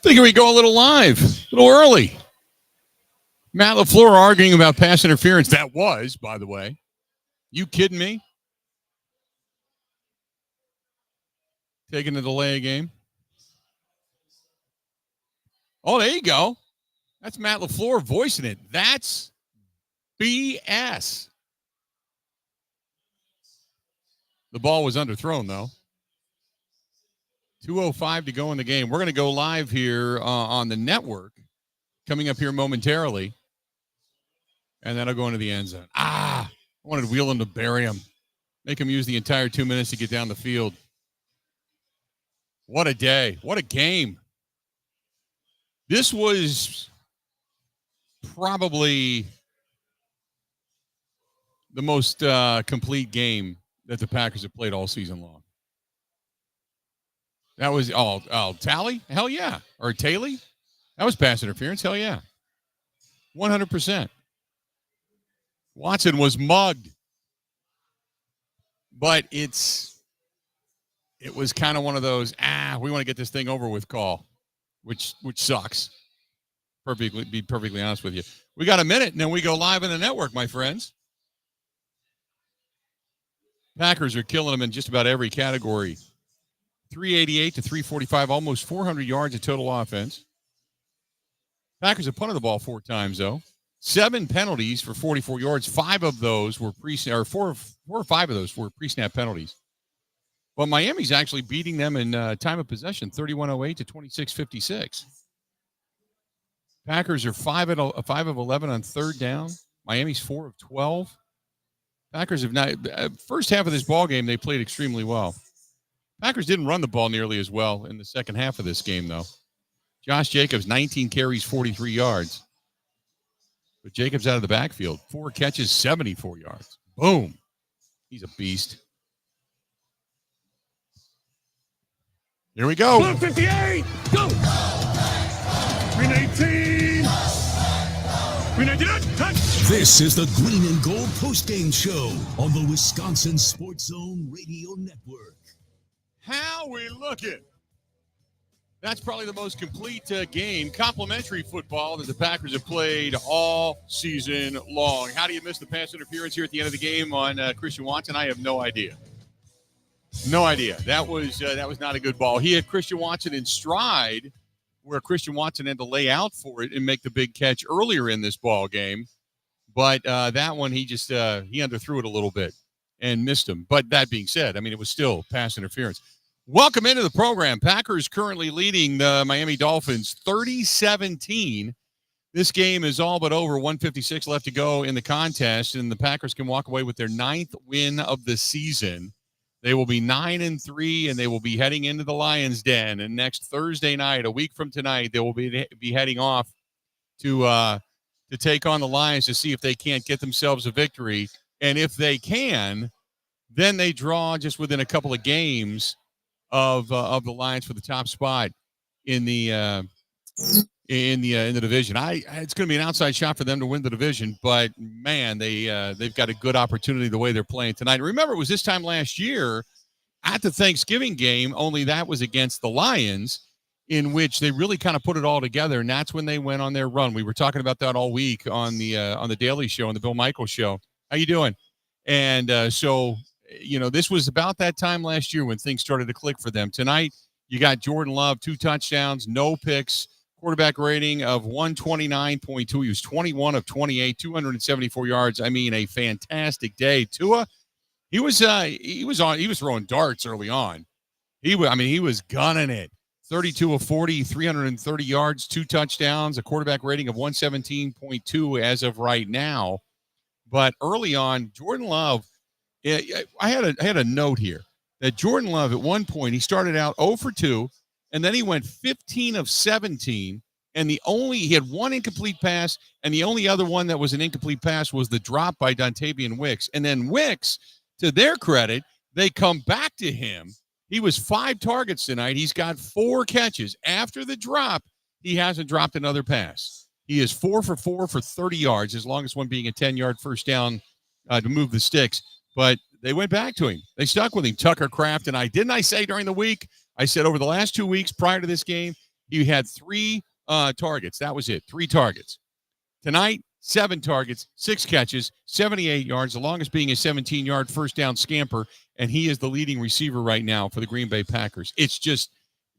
Thinking we go a little live, a little early. Matt LaFleur arguing about pass interference. That was, by the way. You kidding me? Taking the delay game. Oh, there you go. That's Matt LaFleur voicing it. That's BS. The ball was underthrown, though. 2:05 to go in the game. We're going to go live here on the network coming up here momentarily. And then I'll go into the end zone. I wanted to wheel him to bury him. Make him use the entire 2 minutes to get down the field. What a day. What a game. This was probably the most complete game that the Packers have played all season long. That was Tally? Hell yeah. Or Taley? That was pass interference. Hell yeah. 100%. Watson was mugged. But it was kind of one of those, we want to get this thing over with call, which sucks. Be perfectly honest with you. We got a minute, and then we go live in the network, my friends. Packers are killing them in just about every category. 388 to 345, almost 400 yards of total offense. Packers have punted the ball 4 times, though. 7 penalties for 44 yards. 5 of those were four or 5 of those were pre-snap penalties. Well, Miami's actually beating them in time of possession, 31:08 to 26:56. Packers are 5 of 11 on third down. Miami's 4 of 12. Packers have not. First half of this ball game, they played extremely well. Packers didn't run the ball nearly as well in the second half of this game, though. Josh Jacobs, 19 carries, 43 yards. But Jacobs out of the backfield, 4 catches, 74 yards. Boom. He's a beast. Here we go. 158. Go. 319. 319. This is the Green and Gold Postgame Show on the Wisconsin Sports Zone Radio Network. How we looking? That's probably the most complete game, complimentary football that the Packers have played all season long. How do you miss the pass interference here at the end of the game on Christian Watson? I have no idea. No idea. That was not a good ball. He had Christian Watson in stride, where Christian Watson had to lay out for it and make the big catch earlier in this ball game. But that one, he underthrew it a little bit and missed him. But that being said, I mean, it was still pass interference. Welcome into the program. Packers currently leading the Miami Dolphins 30-17. This game is all but over. 1:56 left to go in the contest, and the Packers can walk away with their 9th win of the season. They will be 9-3, and they will be heading into the Lions' Den. And next Thursday night, a week from tonight, they will be heading off to take on the Lions to see if they can't get themselves a victory. And if they can, then they draw just within a couple of games of the Lions for the top spot in the division. It's going to be an outside shot for them to win the division, but man, they've got a good opportunity the way they're playing tonight. Remember, it was this time last year at the Thanksgiving game, only that was against the Lions, in which they really kind of put it all together, and that's when they went on their run. We were talking about that all week on the Daily Show, on the Bill Michaels Show. How you doing? And so, this was about that time last year when things started to click for them. Tonight, you got Jordan Love, 2 touchdowns, no picks, quarterback rating of 129.2. He was 21 of 28, 274 yards. I mean, a fantastic day. Tua, he was throwing darts early on. He was gunning it. 32 of 40, 330 yards, 2 touchdowns, a quarterback rating of 117.2 as of right now. But early on, Jordan Love, I had a note here that Jordan Love at one point, he started out 0 for 2, and then he went 15 of 17, and he had 1 incomplete pass, and the only other one that was an incomplete pass was the drop by Dontavian Wicks. And then Wicks, to their credit, they come back to him. He was 5 targets tonight. He's got 4 catches. After the drop, he hasn't dropped another pass. He is 4 for 4 for 30 yards, as long as one being a 10-yard first down to move the sticks. But they went back to him. They stuck with him. Tucker Kraft and I say during the week, I said over the last 2 weeks prior to this game, He had 3 targets. That was it, 3 targets. Tonight, 7 targets, 6 catches, 78 yards, the longest being a 17-yard first down scamper, and he is the leading receiver right now for the Green Bay Packers. It's just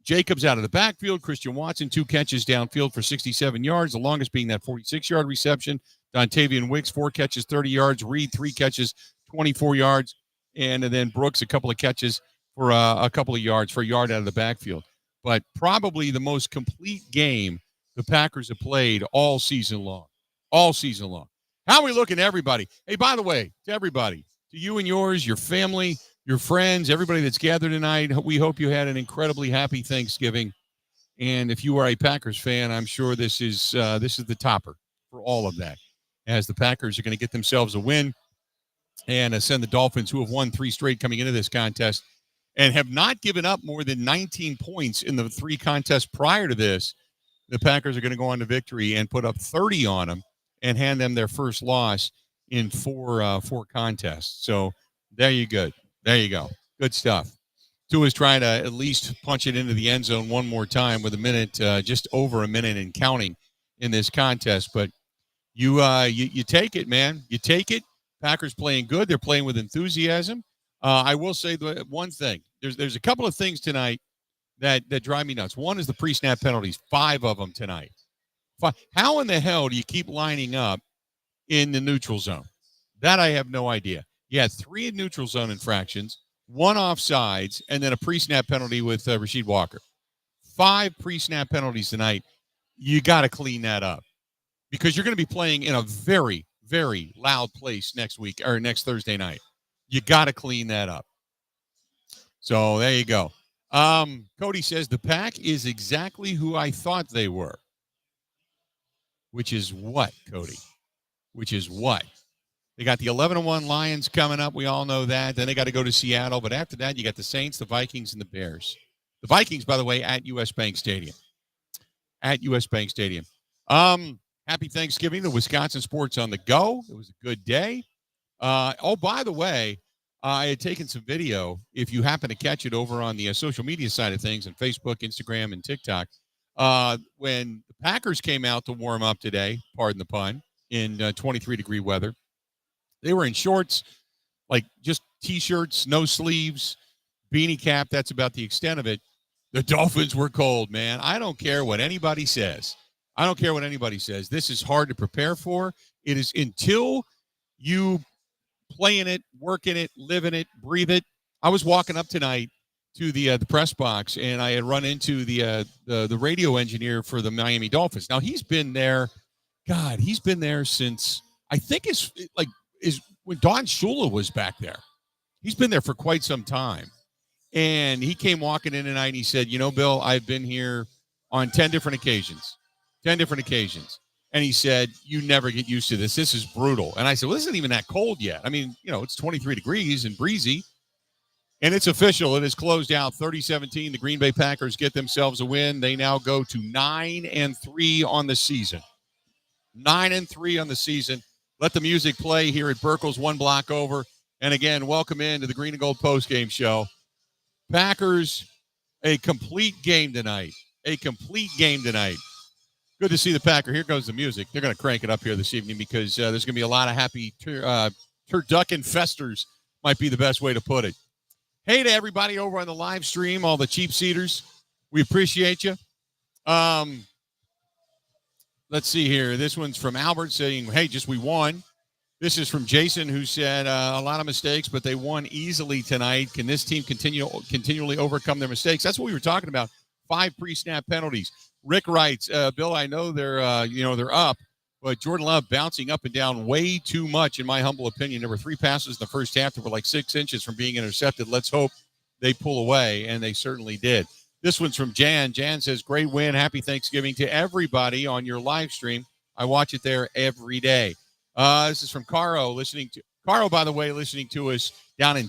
Jacobs out of the backfield, Christian Watson, 2 catches downfield for 67 yards, the longest being that 46-yard reception. Dontavian Wicks, 4 catches, 30 yards. Reed, 3 catches, 24 yards. And then Brooks, a couple of catches for a couple of yards, for a yard out of the backfield. But probably the most complete game the Packers have played all season long. All season long. How are we looking, everybody? Hey, by the way, to everybody, to you and yours, your family, your friends, everybody that's gathered tonight, we hope you had an incredibly happy Thanksgiving. And if you are a Packers fan, I'm sure this is the topper for all of that, as the Packers are going to get themselves a win and send the Dolphins, who have won 3 straight coming into this contest and have not given up more than 19 points in the 3 contests prior to this. The Packers are going to go on to victory and put up 30 on them and hand them their first loss in 4 contests. So there you go. There you go. Good stuff. Tua's trying to at least punch it into the end zone one more time with a minute, just over a minute and counting in this contest. But you take it, man. You take it. Packers playing good. They're playing with enthusiasm. I will say the one thing. There's a couple of things tonight that drive me nuts. One is the pre-snap penalties. 5 of them tonight. How in the hell do you keep lining up in the neutral zone? That I have no idea. You had 3 neutral zone infractions, 1 offsides, and then a pre-snap penalty with Rasheed Walker. 5 pre-snap penalties tonight. You got to clean that up, because you're going to be playing in a very, very loud place next week or next Thursday night. You got to clean that up. So there you go. Cody says the Pack is exactly who I thought they were. Which is what, Cody? Which is what? They got the 11-1 Lions coming up. We all know that. Then they got to go to Seattle. But after that, you got the Saints, the Vikings, and the Bears. The Vikings, by the way, at U.S. Bank Stadium. At U.S. Bank Stadium. Happy Thanksgiving to Wisconsin Sports on the Go. It was a good day. By the way, I had taken some video, if you happen to catch it, over on the social media side of things on Facebook, Instagram, and TikTok. When the Packers came out to warm up today, pardon the pun, in 23-degree weather, they were in shorts, like just T-shirts, no sleeves, beanie cap. That's about the extent of it. The Dolphins were cold, man. I don't care what anybody says. This is hard to prepare for. It is until you play in it, work in it, live in it, breathe it. I was walking up tonight to the press box, and I had run into the radio engineer for the Miami Dolphins. Now, he's been there. God, he's been there since, I think is when Don Shula was back there. He's been there for quite some time. And he came walking in tonight, and he said, Bill, I've been here on 10 different occasions. And he said, you never get used to this. This is brutal. And I said, well, this isn't even that cold yet. I mean, it's 23 degrees and breezy. And it's official. It is closed out 30-17. The Green Bay Packers get themselves a win. They now go to 9-3 on the season. 9-3 on the season. Let the music play here at Burkle's one block over. And again, welcome into the Green and Gold postgame show. Packers, a complete game tonight. Good to see the Packer. Here goes the music. They're going to crank it up here this evening because there's going to be a lot of happy turducken festers, might be the best way to put it. Hey to everybody over on the live stream, all the cheap seaters. We appreciate you. Let's see here. This one's from Albert saying, hey, we won. This is from Jason, who said a lot of mistakes, but they won easily tonight. Can this team continually overcome their mistakes? That's what we were talking about. 5 pre-snap penalties. Rick writes, Bill, I know they're up, but Jordan Love bouncing up and down way too much, in my humble opinion. There were 3 passes in the first half that were like 6 inches from being intercepted. Let's hope they pull away, and they certainly did. This one's from Jan. Jan says, great win. Happy Thanksgiving to everybody on your live stream. I watch it there every day. This is from Caro, by the way, listening to us down in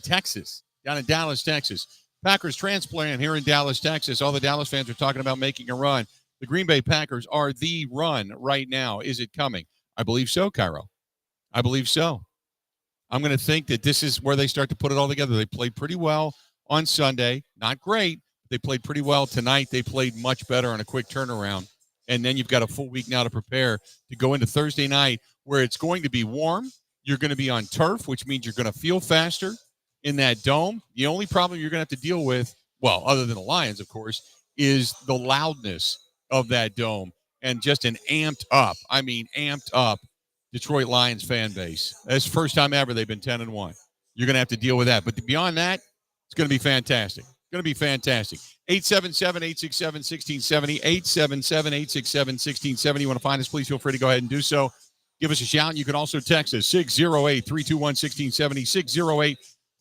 Dallas, Texas. Packers transplant here in Dallas, Texas. All the Dallas fans are talking about making a run. The Green Bay Packers are the run right now. Is it coming? I believe so, Cairo. I believe so. I'm going to think that this is where they start to put it all together. They played pretty well on Sunday. Not great. They played pretty well tonight. They played much better on a quick turnaround. And then you've got a full week now to prepare to go into Thursday night where it's going to be warm. You're going to be on turf, which means you're going to feel faster in that dome. The only problem you're going to have to deal with, well, other than the Lions, of course, is the loudness of that dome and just an amped up Detroit Lions fan base. That's the first time ever they've been 10-1. You're going to have to deal with that. But beyond that, it's going to be fantastic. Going to be fantastic. 877-867-1670, 877-867-1670. You want to find us, please feel free to go ahead and do so. Give us a shout. You can also text us, 608-321-1670,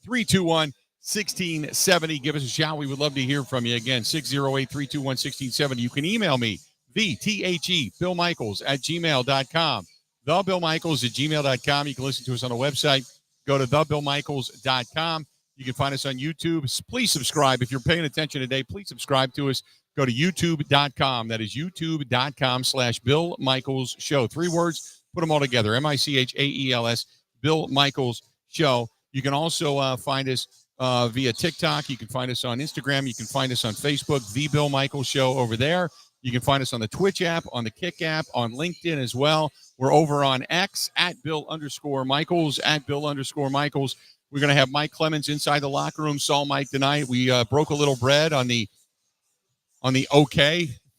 608-321-1670. Give us a shout. We would love to hear from you. Again, 608-321-1670. You can email me, BillMichaels@gmail.com. TheBillMichaels@gmail.com. You can listen to us on the website. Go to TheBillMichaels.com. You can find us on YouTube. Please subscribe. If you're paying attention today, please subscribe to us. Go to YouTube.com. That is YouTube.com/Bill Michaels Show. 3 words, put them all together. MICHAELS, Bill Michaels Show. You can also find us via TikTok. You can find us on Instagram. You can find us on Facebook, The Bill Michaels Show over there. You can find us on the Twitch app, on the Kick app, on LinkedIn as well. We're over on X @Bill_Michaels, @Bill_Michaels. We're going to have Mike Clemens inside the locker room. Saw Mike tonight. We broke a little bread on the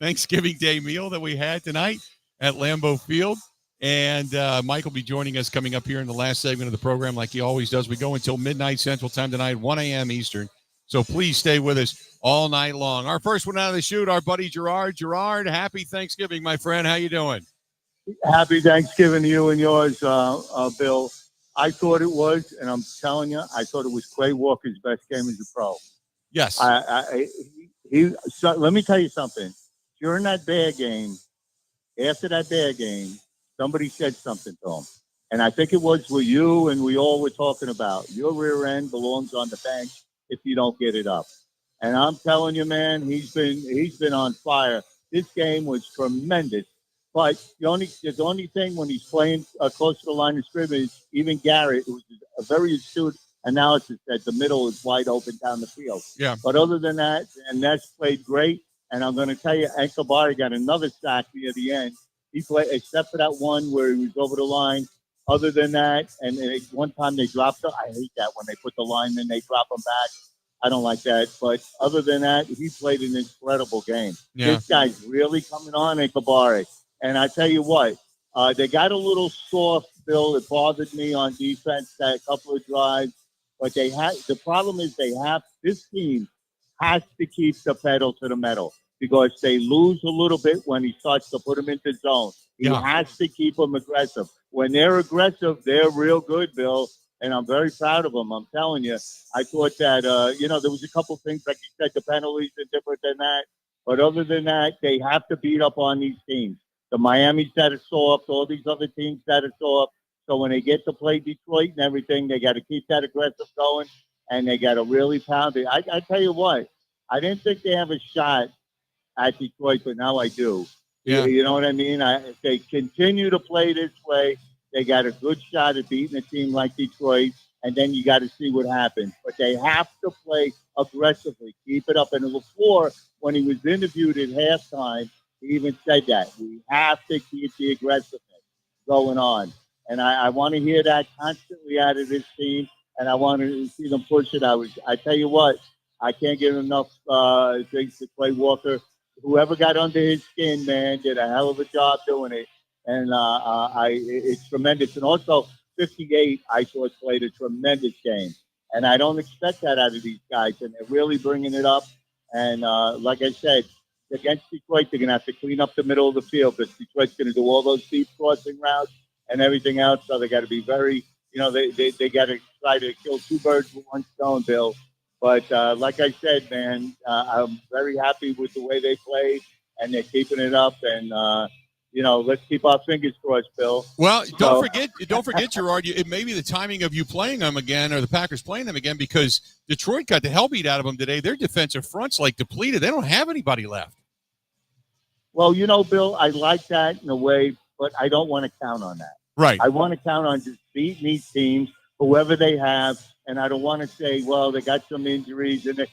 Thanksgiving Day meal that we had tonight at Lambeau Field. And Mike will be joining us coming up here in the last segment of the program like he always does. We go until midnight Central Time tonight, 1 a.m. Eastern. So please stay with us all night long. Our first one out of the chute, our buddy Gerard. Gerard, happy Thanksgiving, my friend. How you doing? Happy Thanksgiving to you and yours, Bill. I thought it was, and I'm telling you, I thought it was Quay Walker's best game as a pro. Yes. So let me tell you something. During that bad game, after that bad game, somebody said something to him. And I think it was with you and we all were talking about. Your rear end belongs on the bench if you don't get it up. And I'm telling you, man, he's been on fire. This game was tremendous. But the only thing when he's playing close to the line of scrimmage, even Garrett, it was a very astute analysis that the middle is wide open down the field. Yeah. But other than that, and Ness played great. And I'm going to tell you, Kabari got another sack near the end. He played, except for that one where he was over the line. Other than that, and one time they dropped him. I hate that when they put the lineman, they drop him back. I don't like that. But other than that, he played an incredible game. Yeah. This guy's really coming on, Kabari. And I tell you what, they got a little soft, Bill. It bothered me on defense that a couple of drives. But the problem is this team has to keep the pedal to the metal because they lose a little bit when he starts to put them into zone. He has to keep them aggressive. When they're aggressive, they're real good, Bill. And I'm very proud of them. I'm telling you, I thought that, there was a couple things, like you said, the penalties are different than that. But other than that, they have to beat up on these teams. The Miamis that are soft, all these other teams that are soft. So when they get to play Detroit and everything, they got to keep that aggressive going, and they got to really pound it. I tell you what, I didn't think they have a shot at Detroit, but now I do. Yeah. You know what I mean? If they continue to play this way, they got a good shot at beating a team like Detroit, and then you got to see what happens. But they have to play aggressively, keep it up. And LaFleur, when he was interviewed at halftime, he even said that. We have to keep the aggressiveness going on. And I want to hear that constantly out of this team, and I want to see them push it. I tell you what, I can't get enough things to Quay Walker. Whoever got under his skin, man, did a hell of a job doing it. And it's tremendous. And also, 58, I thought, played a tremendous game. And I don't expect that out of these guys. And they're really bringing it up. And like I said, against Detroit, they're going to have to clean up the middle of the field because Detroit's going to do all those deep crossing routes and everything else. So they got to be very, they got to try to kill 2 birds with 1 stone, Bill. But like I said, man, I'm very happy with the way they played, and they're keeping it up. And let's keep our fingers crossed, Bill. Well, don't forget, Gerard. It may be the timing of you playing them again, or the Packers playing them again, because Detroit got the hell beat out of them today. Their defensive front's like depleted. They don't have anybody left. Well, Bill, I like that in a way, but I don't want to count on that. Right. I want to count on just beating these teams, whoever they have, and I don't want to say, well, they got some injuries. So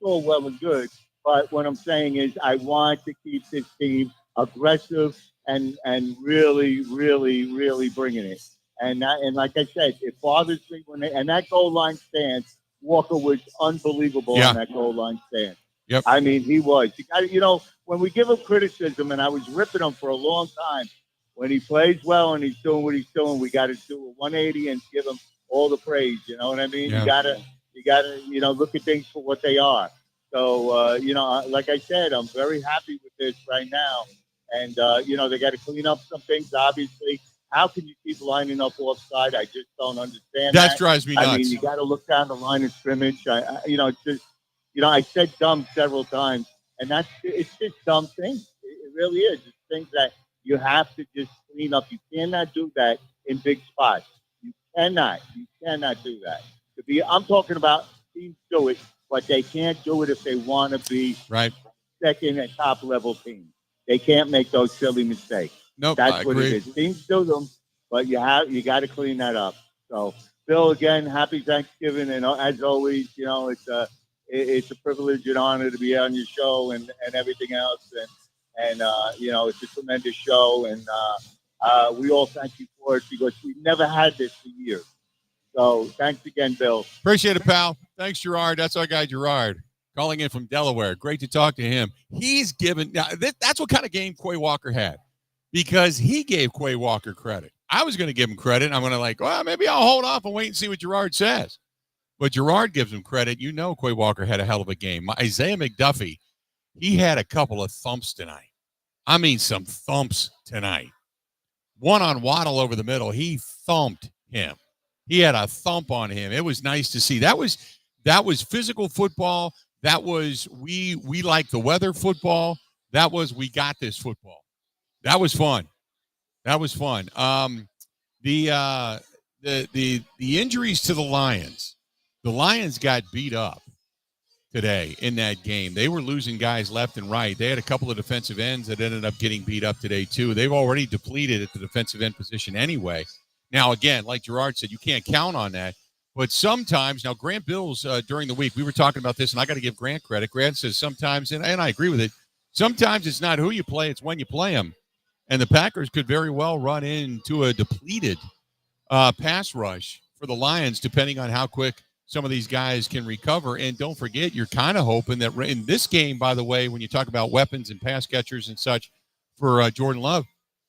all well and good. But what I'm saying is I want to keep this team aggressive and really, really, really bringing it. And like I said, it bothers me when and that goal line stand, Walker was unbelievable on that goal line stand. Yep. I mean, he was. You know, when we give him criticism, and I was ripping him for a long time, when he plays well and he's doing what he's doing, we got to do a 180 and give him all the praise. You know what I mean? Yeah. You gotta, look at things for what they are. So, like I said, I'm very happy with this right now. And, they got to clean up some things, obviously. How can you keep lining up offside? I just don't understand that. That drives me nuts. I mean, you got to look down the line of scrimmage. It's just, I said dumb several times, and it's just dumb things. It really is. It's things that you have to just clean up. You cannot do that in big spots. You cannot do that. I'm talking about teams do it, but they can't do it if they want to be second and top level teams. They can't make those silly mistakes. Nope, that's what it is. Teams do them, but you got to clean that up. So, Bill, again, happy Thanksgiving, and as always, it's a privilege and honor to be on your show and everything else, and it's a tremendous show, and we all thank you for it because we never had this for years. So, thanks again, Bill. Appreciate it, pal. Thanks, Gerard. That's our guy, Gerard, calling in from Delaware. Great to talk to him. He's given that's what kind of game Quay Walker had, because he gave Quay Walker credit. I was going to give him credit. I'm going to maybe I'll hold off and wait and see what Gerard says. But Gerard gives him credit. Quay Walker had a hell of a game. Isaiah McDuffie, he had a couple of thumps tonight. I mean, some thumps tonight. One on Waddle over the middle. He thumped him. He had a thump on him. It was nice to see. That was physical football. That was we like the weather football. That was we got this football. That was fun. The injuries to the Lions. The Lions got beat up today in that game. They were losing guys left and right. They had a couple of defensive ends that ended up getting beat up today too. They've already depleted at the defensive end position anyway. Now, again, like Gerard said, you can't count on that. But sometimes, now Grant Bills during the week, we were talking about this, and I got to give Grant credit. Grant says sometimes, and I agree with it, sometimes it's not who you play, it's when you play them. And the Packers could very well run into a depleted pass rush for the Lions, depending on how quick some of these guys can recover. And don't forget, you're kind of hoping that in this game, by the way, when you talk about weapons and pass catchers and such for Jordan Love,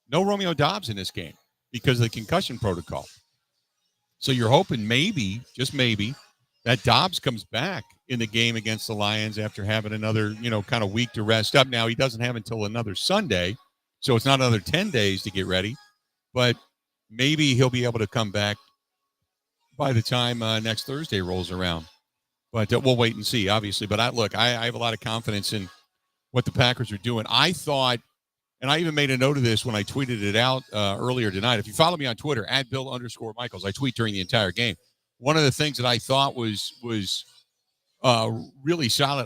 no Romeo Doubs in this game because of the concussion protocol. So you're hoping maybe, just maybe, that Doubs comes back in the game against the Lions after having another, kind of week to rest up. Now, he doesn't have until another Sunday, so it's not another 10 days to get ready. But maybe he'll be able to come back by the time next Thursday rolls around. But we'll wait and see, obviously. But I have a lot of confidence in what the Packers are doing. I thought, and I even made a note of this when I tweeted it out earlier tonight. If you follow me on Twitter, @Bill_Michaels, I tweet during the entire game. One of the things that I thought was really solid,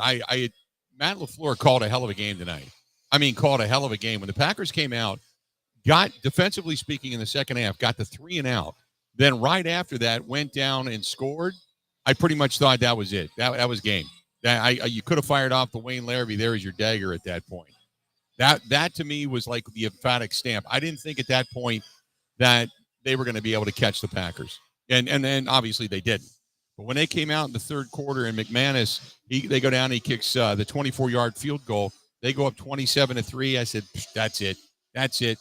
Matt LaFleur called a hell of a game tonight. Called a hell of a game. When the Packers came out, got, defensively speaking, in the second half, got the 3 and out. Then right after that, went down and scored. I pretty much thought that was it. That was game. You could have fired off the Wayne Larrabee. There is your dagger at that point. That to me was like the emphatic stamp. I didn't think at that point that they were going to be able to catch the Packers. And then obviously they didn't. But when they came out in the third quarter and McManus, they go down and he kicks the 24-yard field goal. They go up 27-3. I said, that's it. That's it.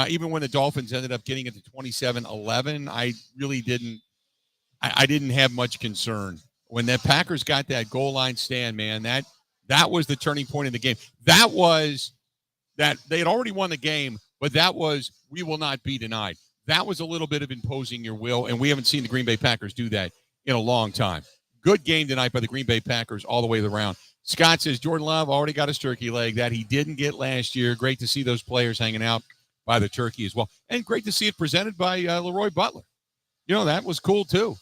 Even when the Dolphins ended up getting it to 27-11, I really didn't have much concern. When the Packers got that goal line stand, man, that was the turning point in the game. That was that they had already won the game, but that was we will not be denied. That was a little bit of imposing your will, and we haven't seen the Green Bay Packers do that in a long time. Good game tonight by the Green Bay Packers all the way around. Scott says Jordan Love already got his turkey leg that he didn't get last year. Great to see those players hanging out by the turkey as well. And great to see it presented by Leroy Butler. That was cool too,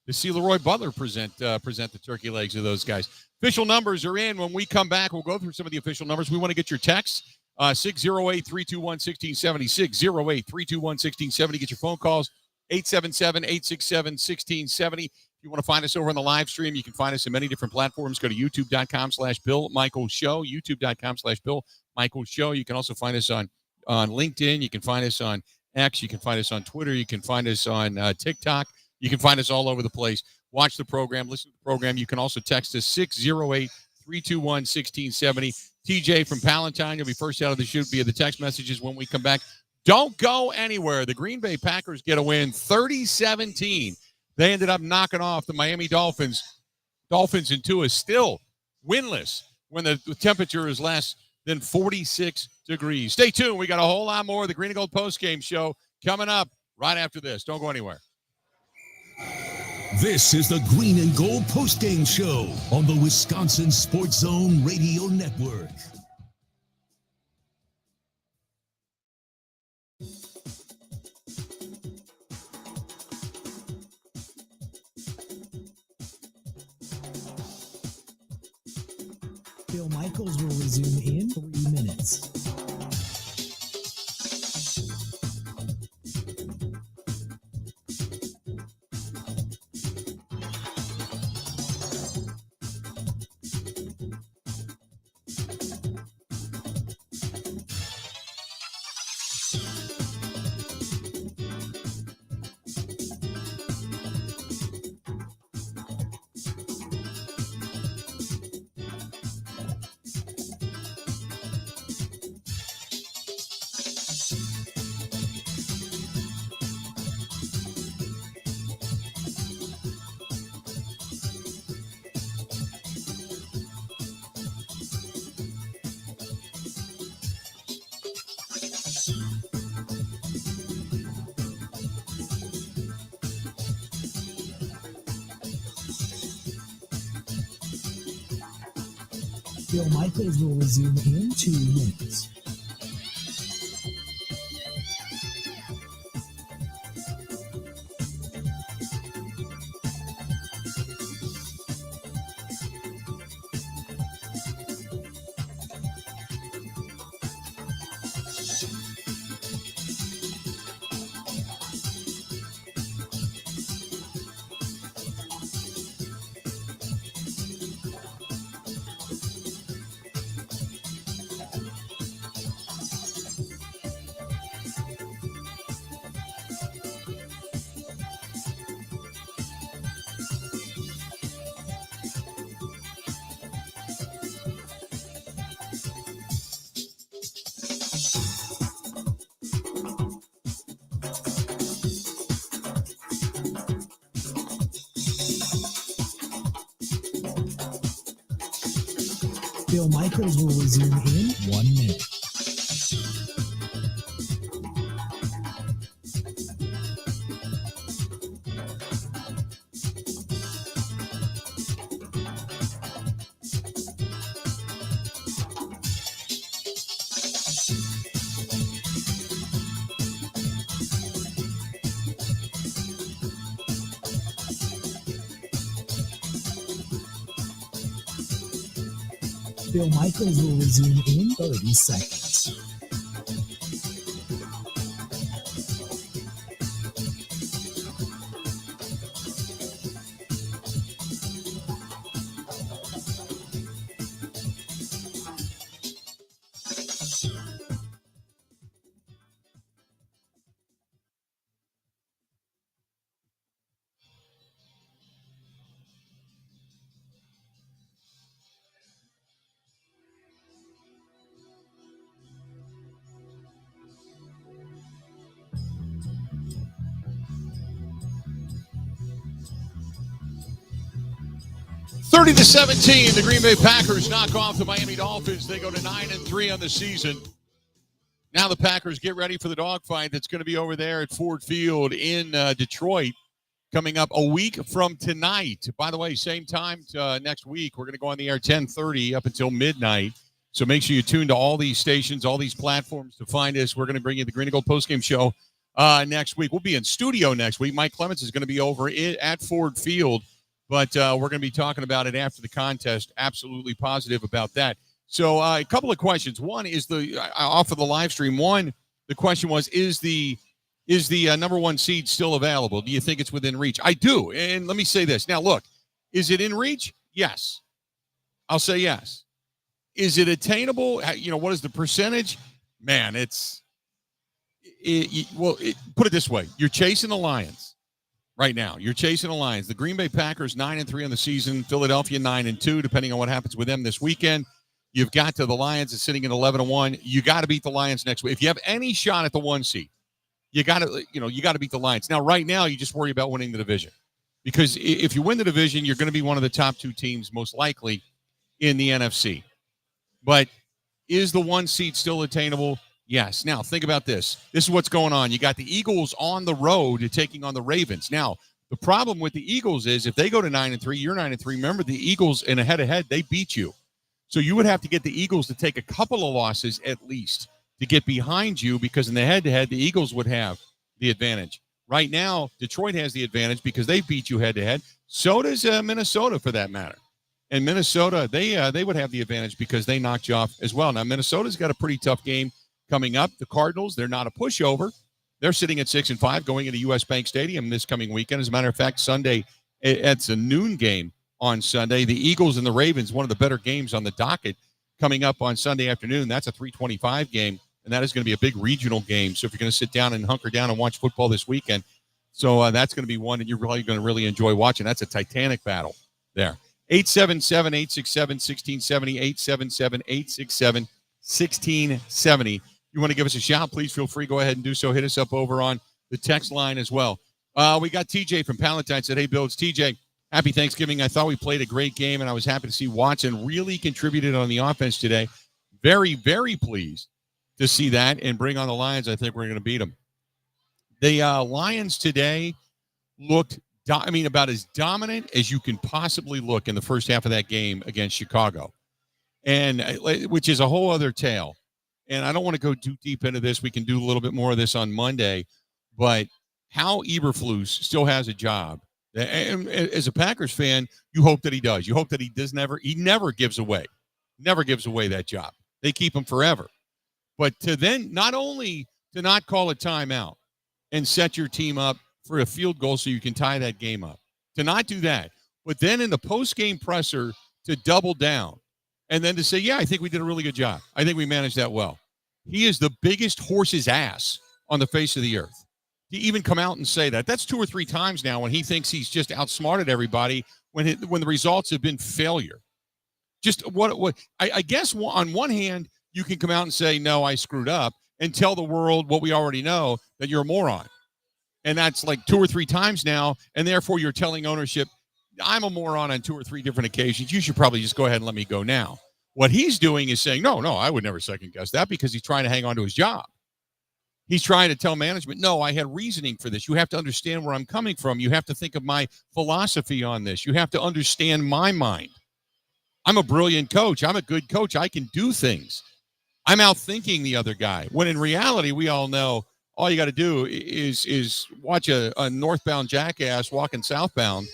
to see Leroy Butler present the turkey legs of those guys. Official numbers are in. When we come back, we'll go through some of the official numbers. We want to get your texts, 608-321-1670, 608-321-1670. Get your phone calls, 877-867-1670. If If you want to find us over on the live stream, you can find us in many different platforms. Go to youtube.com/Bill Michaels Show, youtube.com/Bill Michaels Show. You can also find us on LinkedIn. You can find us on X. You can find us on Twitter. You can find us on TikTok. You can find us all over the place. Watch the program. Listen to the program. You can also text us 608-321-1670. TJ from Palatine, you'll be first out of the chute via the text messages when we come back. Don't go anywhere. The Green Bay Packers get a win 30-17. They ended up knocking off the Miami Dolphins. Dolphins and Tua still winless when the temperature is less than 46 degrees. Stay tuned. We got a whole lot more of the Green and Gold postgame show coming up right after this. Don't go anywhere. This is the Green and Gold postgame show on the Wisconsin Sports Zone Radio Network. Bill Michaels will resume in 3 minutes. Bill Michaels will resume in 2 minutes. Bill Michaels will resume in 1 minute. Bill Michaels will resume in 30 seconds. Thirty to 17, the Green Bay Packers knock off the Miami Dolphins. They go to 9-3 on the season. Now the Packers get ready for the dogfight that's going to be over there at Ford Field in Detroit coming up a week from tonight. By the way, same time next week. We're going to go on the air 10:30 up until midnight. So make sure you tune to all these stations, all these platforms to find us. We're going to bring you the Green and Gold postgame show next week. We'll be in studio next week. Mike Clemens is going to be over at Ford Field. But we're going to be talking about it after the contest. Absolutely positive about that. So a couple of questions. One is off of the live stream. One, the question was, is the Is the number one seed still available? Do you think it's within reach? I do. And let me say this. Now, look, is it in reach? Yes. I'll say yes. Is it attainable? What is the percentage? Man, put it this way. You're chasing the Lions right now. You're chasing the Lions. The Green Bay Packers 9-3 on the season. Philadelphia 9-2, depending on what happens with them this weekend. You've got the Lions is sitting at 11-1. You got to beat the Lions next week. If you have any shot at the 1 seed, you got to beat the Lions. Now, right now, you just worry about winning the division. Because if you win the division, you're going to be one of the top 2 teams, most likely, in the NFC. But is the 1 seed still attainable? Yes. Now, think about this. This is what's going on. You got the Eagles on the road taking on the Ravens. Now, the problem with the Eagles is if they go to 9-3, you're 9-3. Remember, the Eagles in a head-to-head, they beat you. So you would have to get the Eagles to take a couple of losses at least to get behind you, because in the head-to-head, the Eagles would have the advantage. Right now, Detroit has the advantage because they beat you head-to-head. So does Minnesota, for that matter. And Minnesota, they would have the advantage because they knocked you off as well. Now, Minnesota's got a pretty tough game coming up. The Cardinals, they're not a pushover. They're sitting at 6-5 going into U.S. Bank Stadium this coming weekend. As a matter of fact, Sunday, it's a noon game on Sunday. The Eagles and the Ravens, one of the better games on the docket coming up on Sunday afternoon. That's a 3:25 game. And that is going to be a big regional game. So if you're going to sit down and hunker down and watch football this weekend, that's going to be one that you're really going to really enjoy watching. That's a titanic battle there. 877-867-1670, 877-867-1670. You want to give us a shout, please feel free. Go ahead and do so. Hit us up over on the text line as well. We got TJ from Palatine said, hey, Bill, it's TJ. Happy Thanksgiving. I thought we played a great game, and I was happy to see Watson really contributed on the offense today. Very, very pleased to see that and bring on the Lions. I think we're going to beat them. The Lions today looked, about as dominant as you can possibly look in the first half of that game against Chicago, and which is a whole other tale. And I don't want to go too deep into this. We can do a little bit more of this on Monday, but how Eberflus still has a job. And as a Packers fan, you hope that he does. You hope that he never gives away that job. They keep him forever. But to then not only to not call a timeout and set your team up for a field goal so you can tie that game up, to not do that, but then in the post-game presser to double down and then to say, yeah, I think we did a really good job. I think we managed that well. He is the biggest horse's ass on the face of the earth. To even come out and say that. That's 2 or 3 times now when he thinks he's just outsmarted everybody when the results have been failure. Just what I guess on one hand, you can come out and say, no, I screwed up, and tell the world what we already know, that you're a moron. And that's like 2 or 3 times now, and therefore you're telling ownership, I'm a moron on 2 or 3 different occasions. You should probably just go ahead and let me go now. What he's doing is saying, no, I would never second guess that, because he's trying to hang on to his job. He's trying to tell management, no, I had reasoning for this. You have to understand where I'm coming from. You have to think of my philosophy on this. You have to understand my mind. I'm a brilliant coach. I'm a good coach. I can do things. I'm outthinking the other guy. When in reality, we all know all you got to do is watch a northbound jackass walking southbound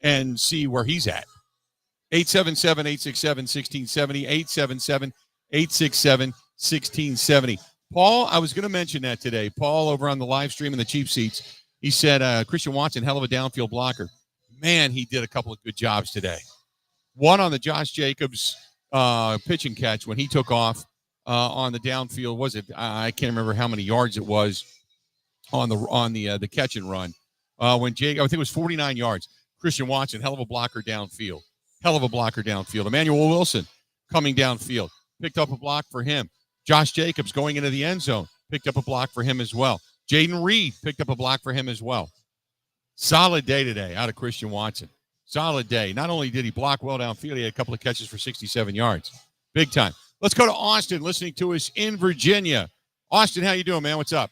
and see where he's at. 877-867-1670, 877-867-1670. Paul, I was going to mention that today. Paul over on the live stream in the cheap seats, he said Christian Watson, hell of a downfield blocker. Man, he did a couple of good jobs today. One on the Josh Jacobs pitch and catch when he took off on the downfield. Was it? I can't remember how many yards it was on the catch and run. When Jacob, I think it was 49 yards. Christian Watson, hell of a blocker downfield. Emmanuel Wilson coming downfield, picked up a block for him. Josh Jacobs going into the end zone, picked up a block for him as well. Jaden Reed picked up a block for him as well. Solid day today out of Christian Watson. Solid day. Not only did he block well downfield, he had a couple of catches for 67 yards. Big time. Let's go to Austin, listening to us in Virginia. Austin, how you doing, man? What's up?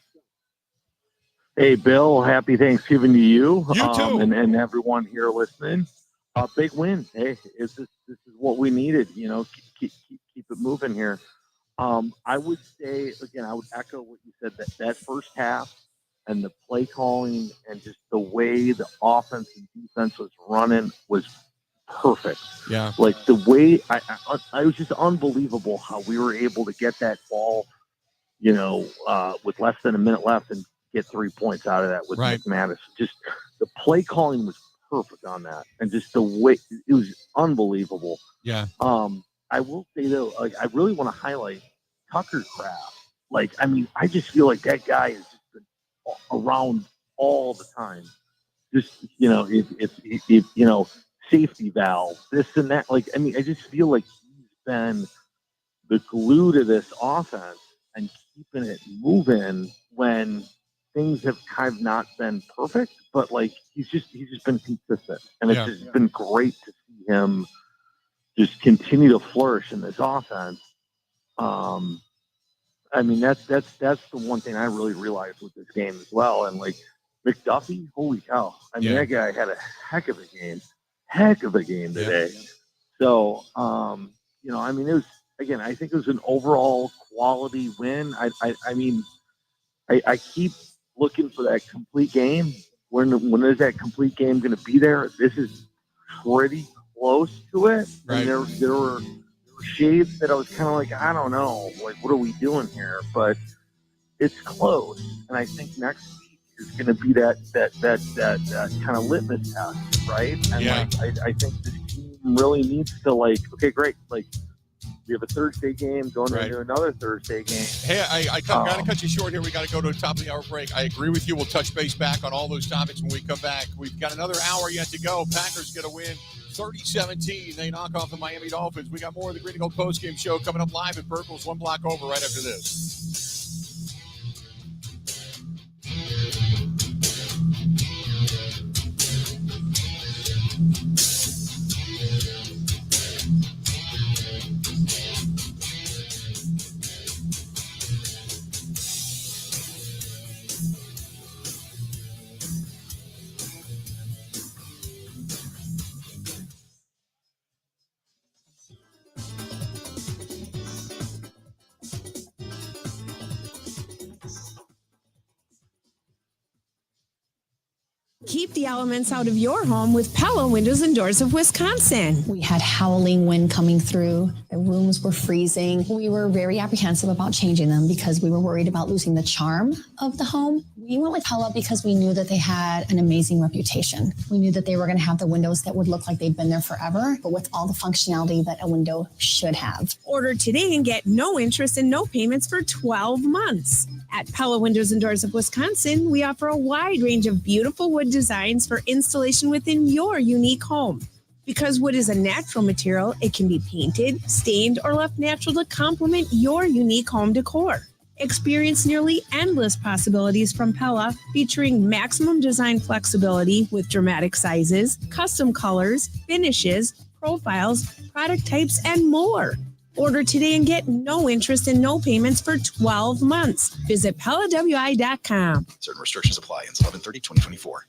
Hey, Bill. Happy Thanksgiving to you. You too. And everyone here listening. Big win. Hey, this is what we needed. Keep it moving here. I would say, again, I would echo what you said, that first half and the play calling and just the way the offense and defense was running was perfect. Yeah. Like the way I was just unbelievable how we were able to get that ball, with less than a minute left and get 3 points out of that with Right. McManus. Just the play calling was perfect on that, and just the way it was unbelievable. Yeah. I will say though, like I really want to highlight Tucker Kraft. Like, I mean, I just feel like that guy has just been around all the time. Just, you know, if you know, safety valve, this and that. Like, I mean, I just feel like he's been the glue to this offense and keeping it moving when things have kind of not been perfect. But like, he's just been consistent, and it's just been great to see him just continue to flourish in this offense. I mean, that's the one thing I really realized with this game as well. And like McDuffie, holy cow! I mean, that guy had a heck of a game today. So, you know, I mean, it was, again, I think it was an overall quality win. I mean, I keep looking for that complete game. When is that complete game going to be there? This is pretty close to it. Right. And there were shades that I was kind of like, I don't know, like, what are we doing here? But it's close, and I think next week is going to be that kind of litmus test, right? And like, I think this team really needs to, like, okay, great, like, we have a Thursday game going into another Thursday game. Hey, I got to cut you short here. We got to go to a top of the hour break. I agree with you. We'll touch base back on all those topics when we come back. We've got another hour yet to go. Packers get a win 30-17. They knock off the Miami Dolphins. We got more of the Green and Gold postgame show coming up live at Berkel's one block over right after this. Keep the elements out of your home with Pella Windows and Doors of Wisconsin. We had howling wind coming through. The rooms were freezing. We were very apprehensive about changing them because we were worried about losing the charm of the home. We went with Pella because we knew that they had an amazing reputation. We knew that they were going to have the windows that would look like they'd been there forever, but with all the functionality that a window should have. Order today and get no interest and no payments for 12 months. At Pella Windows and Doors of Wisconsin, we offer a wide range of beautiful wood designs for installation within your unique home. Because wood is a natural material, it can be painted, stained, or left natural to complement your unique home decor. Experience nearly endless possibilities from Pella, featuring maximum design flexibility with dramatic sizes, custom colors, finishes, profiles, product types, and more. Order today and get no interest and no payments for 12 months. Visit PellaWI.com. Certain restrictions apply. Ends 11/30/2024.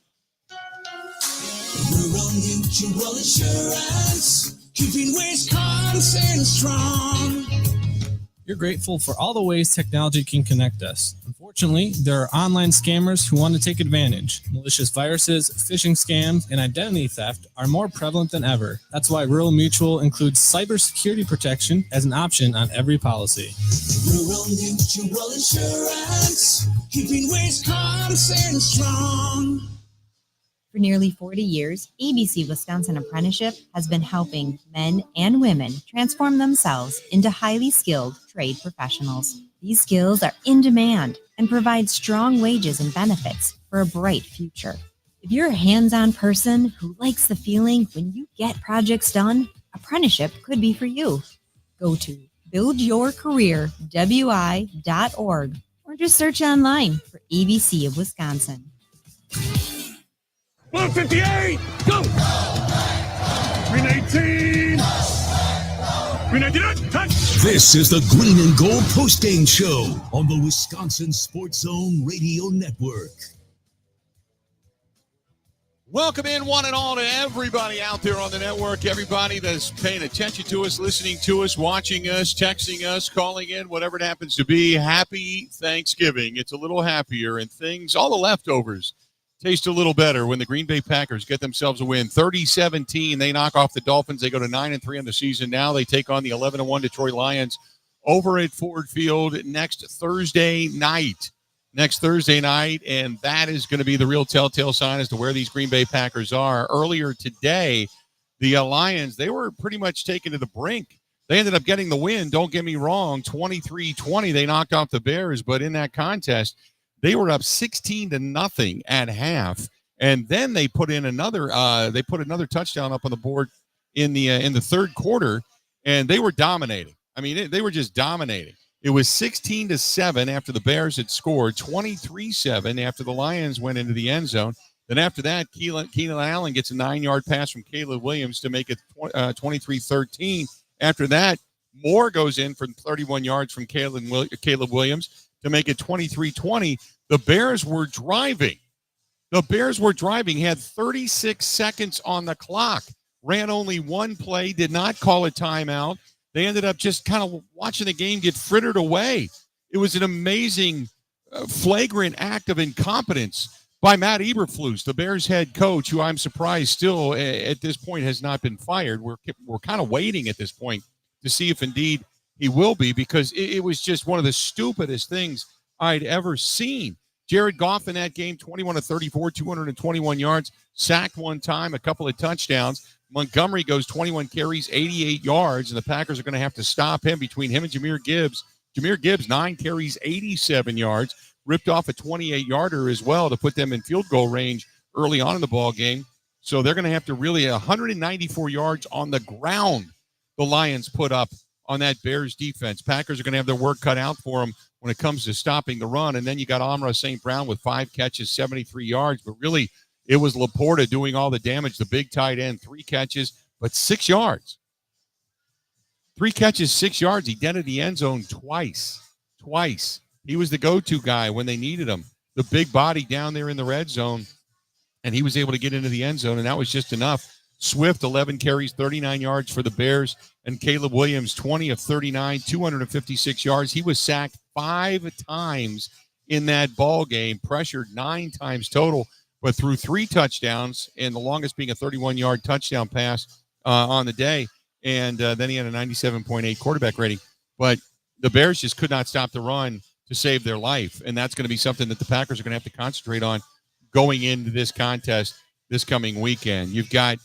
Rural Mutual Insurance, keeping Wisconsin strong. You're grateful for all the ways technology can connect us. Unfortunately, there are online scammers who want to take advantage. Malicious viruses, phishing scams, and identity theft are more prevalent than ever. That's why Rural Mutual includes cybersecurity protection as an option on every policy. Rural Mutual Insurance, keeping Wisconsin strong. For nearly 40 years, ABC Wisconsin Apprenticeship has been helping men and women transform themselves into highly skilled trade professionals. These skills are in demand and provide strong wages and benefits for a bright future. If you're a hands-on person who likes the feeling when you get projects done, apprenticeship could be for you. Go to buildyourcareerwi.org or just search online for ABC of Wisconsin. 158, go! 319, 399, touch! This is the Green and Gold postgame show on the Wisconsin Sports Zone Radio Network. Welcome in, one and all, to everybody out there on the network, everybody that's paying attention to us, listening to us, watching us, texting us, calling in, whatever it happens to be. Happy Thanksgiving. It's a little happier, and things, all the leftovers, taste a little better when the Green Bay Packers get themselves a win. 30-17, they knock off the Dolphins. They go to 9-3 in the season. Now they take on the 11-1 Detroit Lions over at Ford Field next Thursday night. next Thursday night, and that is going to be the real telltale sign as to where these Green Bay Packers are. Earlier today, the Lions, they were pretty much taken to the brink. They ended up getting the win, don't get me wrong, 23-20. They knocked off the Bears, but in that contest, they were up 16-0 at half. And then they put in another touchdown up on the board in the third quarter, and they were dominating. I mean, they were just dominating. It was 16-7 after the Bears had scored, 23-7 after the Lions went into the end zone. Then after that, Keenan Allen gets a 9-yard pass from Caleb Williams to make it 23-13. After that, Moore goes in for 31 yards from Caleb Williams to make it 23-20. The Bears were driving. Had 36 seconds on the clock, ran only one play, did not call a timeout. They ended up just kind of watching the game get frittered away. It was an amazing, flagrant act of incompetence by Matt Eberflus, the Bears head coach, who I'm surprised still at this point has not been fired. We're kind of waiting at this point to see if indeed he will be, because it was just one of the stupidest things I'd ever seen. Jared Goff in that game, 21-34, 221 yards, sacked one time, a couple of touchdowns. Montgomery goes 21 carries, 88 yards, and the Packers are going to have to stop him. Between him and Jahmyr Gibbs, 9 carries, 87 yards, ripped off a 28-yarder as well to put them in field goal range early on in the ball game. So they're going to have to really 194 yards on the ground the Lions put up on that Bears defense. Packers are going to have their work cut out for them when it comes to stopping the run. And then you got Amon-Ra St. Brown with 5 catches, 73 yards. But really, it was Laporta doing all the damage, the big tight end, 3 catches, but 6 yards. 3 catches, 6 yards. He dented the end zone twice. He was the go-to guy when they needed him. The big body down there in the red zone, and he was able to get into the end zone, and that was just enough. Swift, 11 carries, 39 yards for the Bears, and Caleb Williams, 20 of 39, 256 yards. He was sacked 5 times in that ball game, pressured 9 times total, but threw 3 touchdowns, and the longest being a 31-yard touchdown pass on the day. And then he had a 97.8 quarterback rating. But the Bears just could not stop the run to save their life, and that's going to be something that the Packers are going to have to concentrate on going into this contest this coming weekend. You've got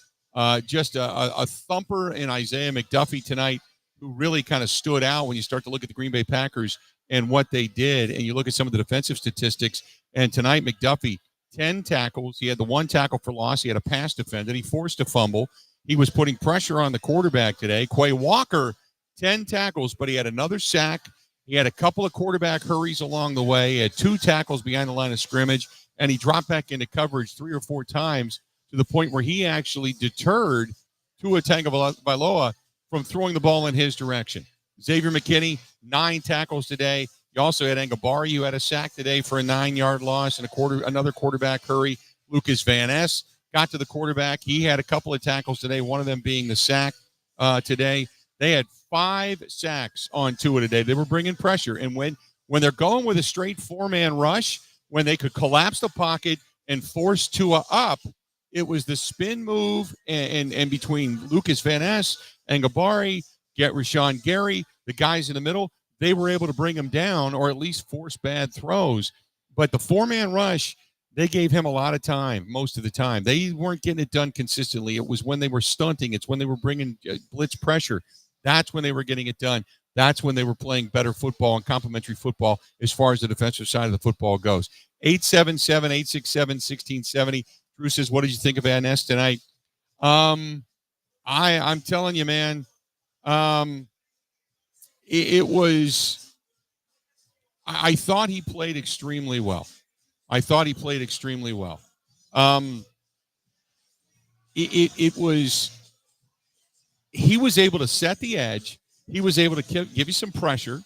just a thumper in Isaiah McDuffie tonight, who really kind of stood out when you start to look at the Green Bay Packers and what they did, and you look at some of the defensive statistics. And tonight, McDuffie, 10 tackles. He had the 1 tackle for loss. He had a pass defended. He forced a fumble. He was putting pressure on the quarterback today. Quay Walker, 10 tackles, but he had another sack. He had a couple of quarterback hurries along the way. He had 2 tackles behind the line of scrimmage, and he dropped back into coverage 3 or 4 times to the point where he actually deterred Tua Tagovailoa from throwing the ball in his direction. Xavier McKinney, 9 tackles today. You also had Ngabari, who had a sack today for a 9-yard loss and another quarterback hurry. Lucas Van Ness got to the quarterback. He had a couple of tackles today, one of them being the sack today. They had 5 sacks on Tua today. They were bringing pressure. And when they're going with a straight 4-man rush, when they could collapse the pocket and force Tua up, it was the spin move and between Lucas Van Ness and Ngabari, Rashawn Gary, the guys in the middle, they were able to bring him down or at least force bad throws. But the 4-man rush, they gave him a lot of time most of the time. They weren't getting it done consistently. It was when they were stunting. It's when they were bringing blitz pressure. That's when they were getting it done. That's when they were playing better football and complementary football as far as the defensive side of the football goes. 877-867-1670. Drew says, what did you think of Van Ness tonight? I'm telling you, man, it was – I thought he played extremely well. It was – he was able to set the edge. He was able to give you some pressure,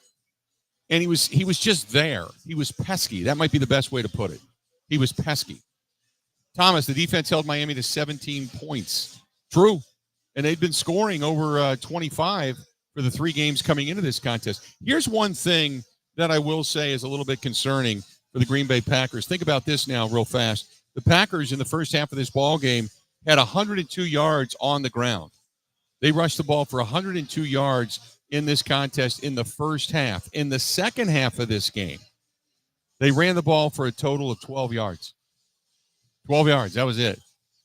and he was just there. He was pesky. That might be the best way to put it. He was pesky. Thomas, the defense held Miami to 17 points. True. And they'd been scoring over 25 for the 3 games coming into this contest. Here's one thing that I will say is a little bit concerning for the Green Bay Packers. Think about this now real fast. The Packers in the first half of this ball game had 102 yards on the ground. They rushed the ball for 102 yards in this contest in the first half. In the second half of this game, They ran the ball for a total of 12 yards. 12 yards. That was it.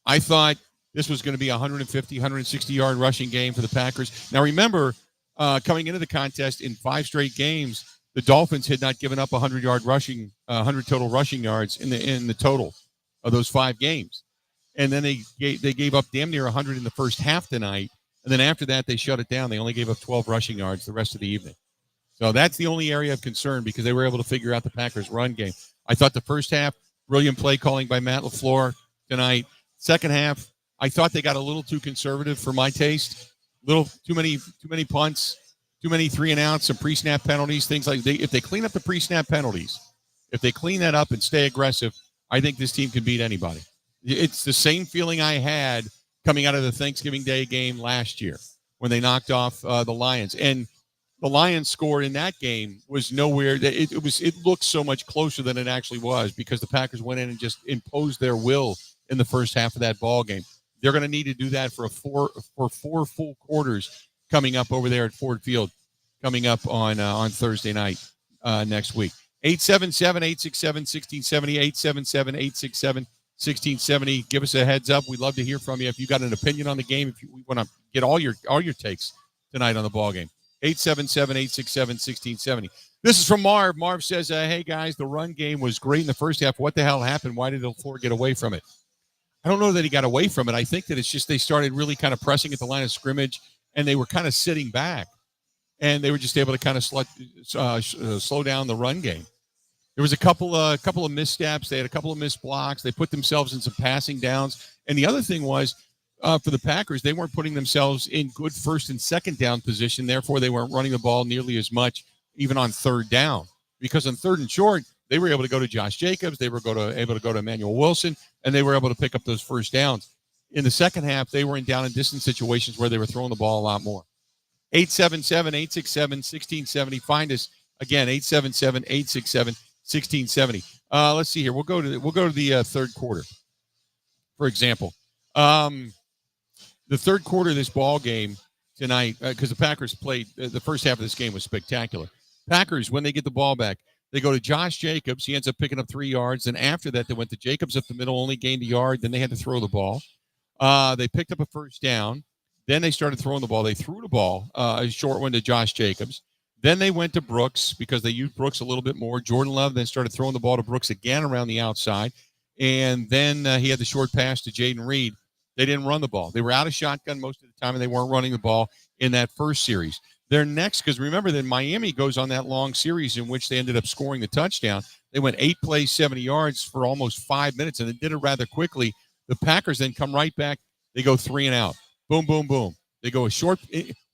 I thought this was going to be a 150, 160-yard rushing game for the Packers. Now, remember, coming into the contest in 5 straight games, the Dolphins had not given up 100 total rushing yards in the total of those 5 games. And then they gave up damn near 100 in the first half tonight. And then after that, they shut it down. They only gave up 12 rushing yards the rest of the evening. So that's the only area of concern because they were able to figure out the Packers' run game. I thought the first half, brilliant play calling by Matt LaFleur tonight. Second half, I thought they got a little too conservative for my taste. Little too many punts, too many 3-and-outs, some pre-snap penalties, things like that. If they clean up the pre-snap penalties, if they clean that up and stay aggressive, I think this team can beat anybody. It's the same feeling I had coming out of the Thanksgiving Day game last year when they knocked off the Lions. And the Lions score in that game was nowhere. It looked so much closer than it actually was because the Packers went in and just imposed their will in the first half of that ball game. They're going to need to do that for four full quarters coming up over there at Ford Field, coming up on Thursday night next week. 877-867-1670, 877-867-1670. Give us a heads up. We'd love to hear from you. If you got an opinion on the game, if we want to get all your takes tonight on the ball game. 877-867-1670. This is from Marv. Marv says, hey, guys, the run game was great in the first half. What the hell happened? Why did LaFleur get away from it? I don't know that he got away from it. I think that it's just they started really kind of pressing at the line of scrimmage, and they were kind of sitting back, and they were just able to kind of slow down the run game. There was a couple of missteps. They had a couple of missed blocks. They put themselves in some passing downs. And the other thing was, for the Packers, they weren't putting themselves in good first and second down position. Therefore, they weren't running the ball nearly as much, even on third down. Because on third and short, they were able to go to Josh Jacobs. They were able to go to Emmanuel Wilson, and they were able to pick up those first downs. In the second half, they were in down and distance situations where they were throwing the ball a lot more. 877-867-1670. Find us again, 877-867-1670. Let's see here. We'll go to the third quarter, for example. The third quarter of this ball game tonight, because the Packers played the first half of this game was spectacular. Packers, when they get the ball back, they go to Josh Jacobs. He ends up picking up 3 yards. And after that, they went to Jacobs up the middle, only gained a yard. Then they had to throw the ball. They picked up a first down. Then they started throwing the ball. They threw the ball, a short one to Josh Jacobs. Then they went to Brooks because they used Brooks a little bit more. Jordan Love then started throwing the ball to Brooks again around the outside. And then he had the short pass to Jaden Reed. They didn't run the ball. They were out of shotgun most of the time, and they weren't running the ball in that first series. Their next, because remember that Miami goes on that long series in which they ended up scoring the touchdown. They went 8 plays, 70 yards for almost 5 minutes, and they did it rather quickly. The Packers then come right back. They go 3 and out. Boom, boom, boom. They go a short.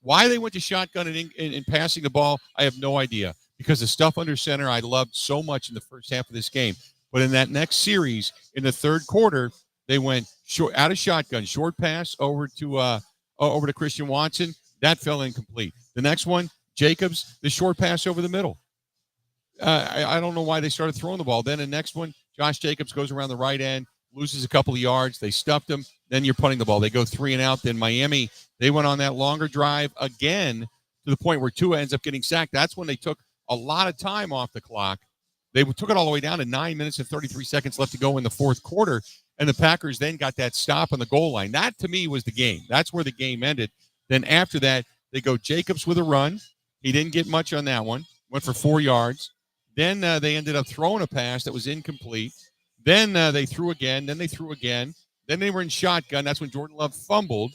Why they went to shotgun and passing the ball, I have no idea. Because the stuff under center I loved so much in the first half of this game. But in that next series, in the third quarter, they went short, out of shotgun, short pass over to Christian Watson. That fell incomplete. The next one, Jacobs, the short pass over the middle. I don't know why they started throwing the ball. Then the next one, Josh Jacobs goes around the right end, loses a couple of yards. They stuffed him. Then you're punting the ball. They go 3 and out. Then Miami, they went on that longer drive again to the point where Tua ends up getting sacked. That's when they took a lot of time off the clock. They took it all the way down to 9 minutes and 33 seconds left to go in the fourth quarter. And the Packers then got that stop on the goal line. That, to me, was the game. That's where the game ended. Then after that, they go Jacobs with a run. He didn't get much on that one. Went for 4 yards. Then they ended up throwing a pass that was incomplete. Then they threw again. Then they threw again. Then they were in shotgun. That's when Jordan Love fumbled.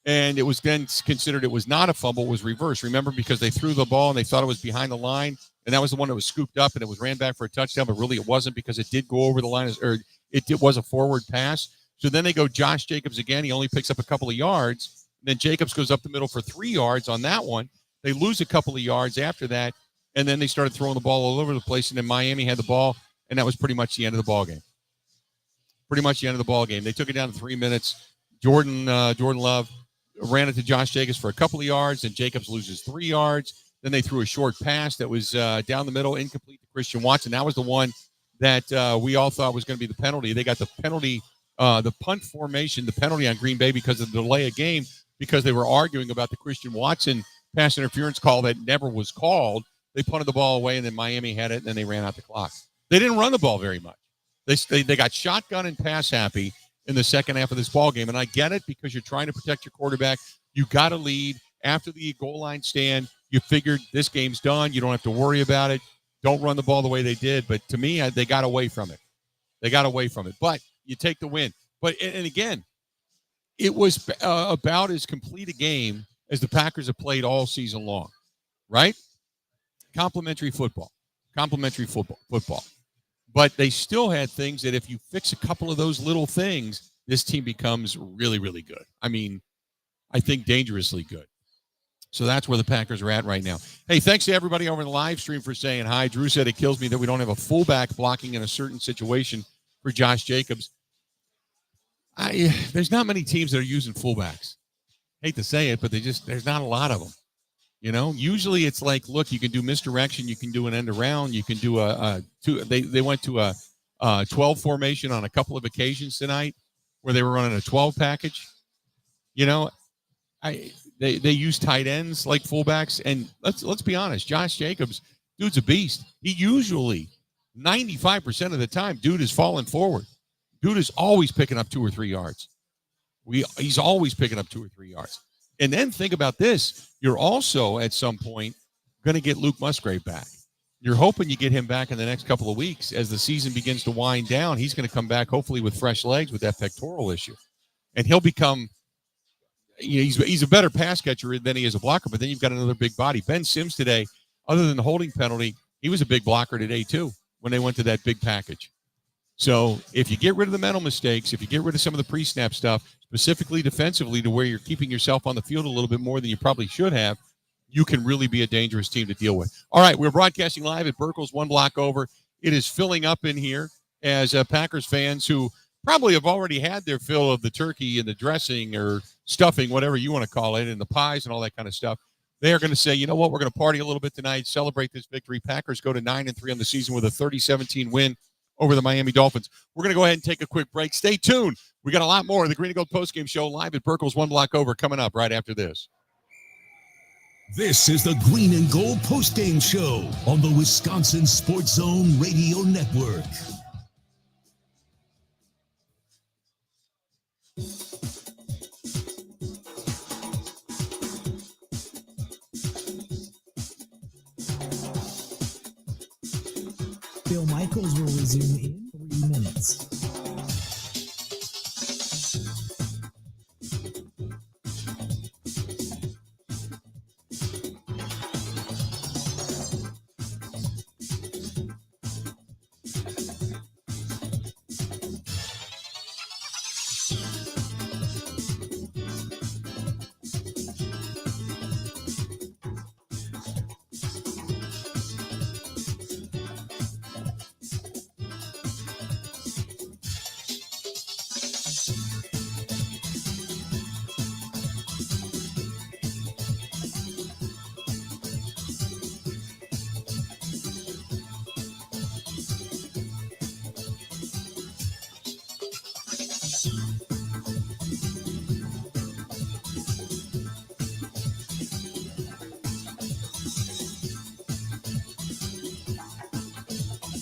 And it was then considered it was not a fumble. It was reversed. Remember, because they threw the ball and they thought it was behind the line. And that was the one that was scooped up and it was ran back for a touchdown. But really it wasn't because it did go over the line. Or it was a forward pass. So then they go Josh Jacobs again. He only picks up a couple of yards. Then Jacobs goes up the middle for 3 yards on that one. They lose a couple of yards after that. And then they started throwing the ball all over the place. And then Miami had the ball. And that was pretty much the end of the ball game. Pretty much the end of the ball game. They took it down to 3 minutes. Jordan Love ran it to Josh Jacobs for a couple of yards. And Jacobs loses 3 yards. Then they threw a short pass that was down the middle, incomplete to Christian Watson. That was the one that we all thought was going to be the penalty. They got the penalty, the punt formation, the penalty on Green Bay because of the delay of game, because they were arguing about the Christian Watson pass interference call that never was called. They punted the ball away, and then Miami had it, and then they ran out the clock. They didn't run the ball very much. They got shotgun and pass happy in the second half of this ball game, and I get it because you're trying to protect your quarterback. You got to lead after the goal line stand. You figured this game's done. You don't have to worry about it. Don't run the ball the way they did. But to me, they got away from it. But you take the win. And again, it was about as complete a game as the Packers have played all season long, right? Complimentary football. But they still had things that if you fix a couple of those little things, this team becomes really, really good. I mean, I think dangerously good. So that's where the Packers are at right now. Hey, thanks to everybody over the live stream for saying hi. Drew said it kills me that we don't have a fullback blocking in a certain situation for Josh Jacobs. There's not many teams that are using fullbacks. Hate to say it, but there's not a lot of them. You know, usually it's like, look, you can do misdirection, you can do an end around, you can do they went to a 12 formation on a couple of occasions tonight where they were running a 12 package. You know, they use tight ends like fullbacks, and let's be honest, Josh Jacobs, dude's a beast. He usually 95% of the time, dude is falling forward. Dude is always picking up 2 or 3 yards. He's always picking up 2 or 3 yards. And then think about this. You're also, at some point, going to get Luke Musgrave back. You're hoping you get him back in the next couple of weeks. As the season begins to wind down, he's going to come back, hopefully, with fresh legs with that pectoral issue. And he'll become, he's a better pass catcher than he is a blocker, but then you've got another big body. Ben Sims today, other than the holding penalty, he was a big blocker today, too, when they went to that big package. So if you get rid of the mental mistakes, if you get rid of some of the pre-snap stuff, specifically defensively to where you're keeping yourself on the field a little bit more than you probably should have, you can really be a dangerous team to deal with. All right, we're broadcasting live at Burkle's, one block over. It is filling up in here as Packers fans who probably have already had their fill of the turkey and the dressing or stuffing, whatever you want to call it, and the pies and all that kind of stuff. They are going to say, you know what, we're going to party a little bit tonight, celebrate this victory. Packers go to 9-3 on the season with a 30-17 win over the Miami Dolphins. We're going to go ahead and take a quick break. Stay tuned. We got a lot more of the Green and Gold Postgame Show live at Burkle's, one block over, coming up right after this. This is the Green and Gold Postgame Show on the Wisconsin Sports Zone Radio Network. Bill Michaels will resume in 3 minutes.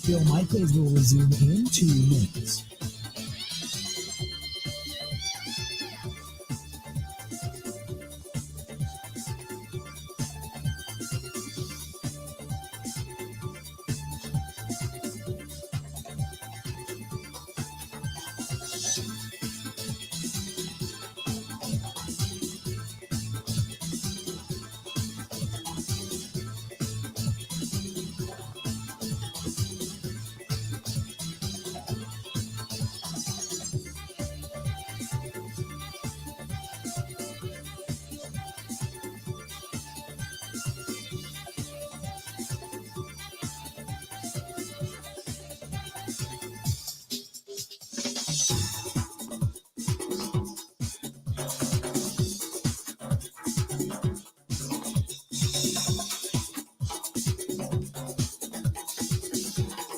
Bill Michaels will resume in 2 minutes.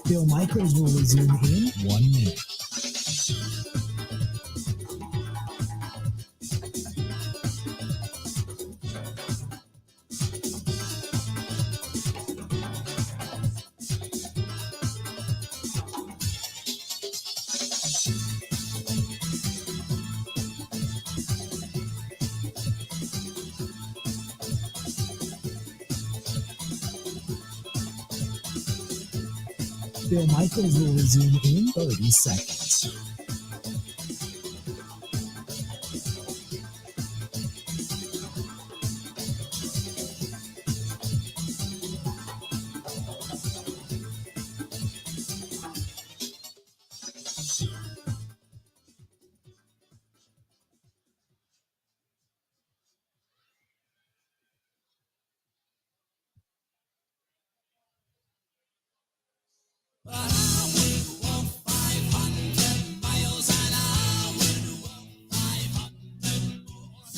Bill Michaels will resume in 1 minute. Bill Michaels will resume in 30 seconds.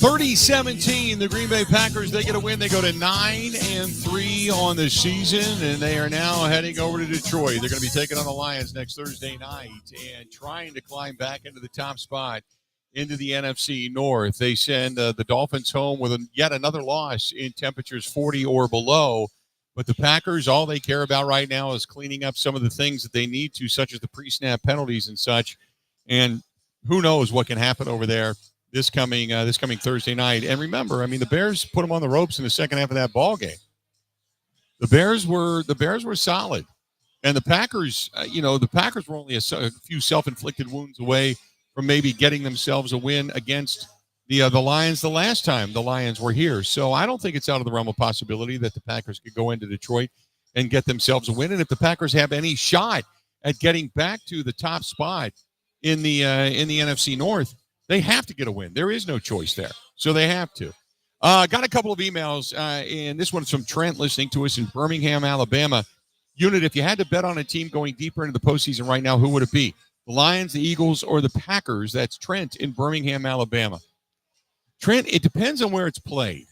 .30-17, the Green Bay Packers, they get a win. They go to 9-3 on the season, and they are now heading over to Detroit. They're going to be taking on the Lions next Thursday night and trying to climb back into the top spot into the NFC North. They send the Dolphins home with yet another loss in temperatures 40 or below. But the Packers, all they care about right now is cleaning up some of the things that they need to, such as the pre-snap penalties and such. And who knows what can happen over there this coming Thursday night. And remember, I mean, the Bears put them on the ropes in the second half of that ball game. The Bears were solid, and the Packers, the Packers were only a few self-inflicted wounds away from maybe getting themselves a win against the Lions the last time the Lions were here. So I don't think it's out of the realm of possibility that the Packers could go into Detroit and get themselves a win. And if the Packers have any shot at getting back to the top spot in the NFC North, they have to get a win. There is no choice there. So they have to. Got a couple of emails, and this one's from Trent listening to us in Birmingham, Alabama. Unit, if you had to bet on a team going deeper into the postseason right now, who would it be? The Lions, the Eagles, or the Packers? That's Trent in Birmingham, Alabama. Trent, it depends on where it's played.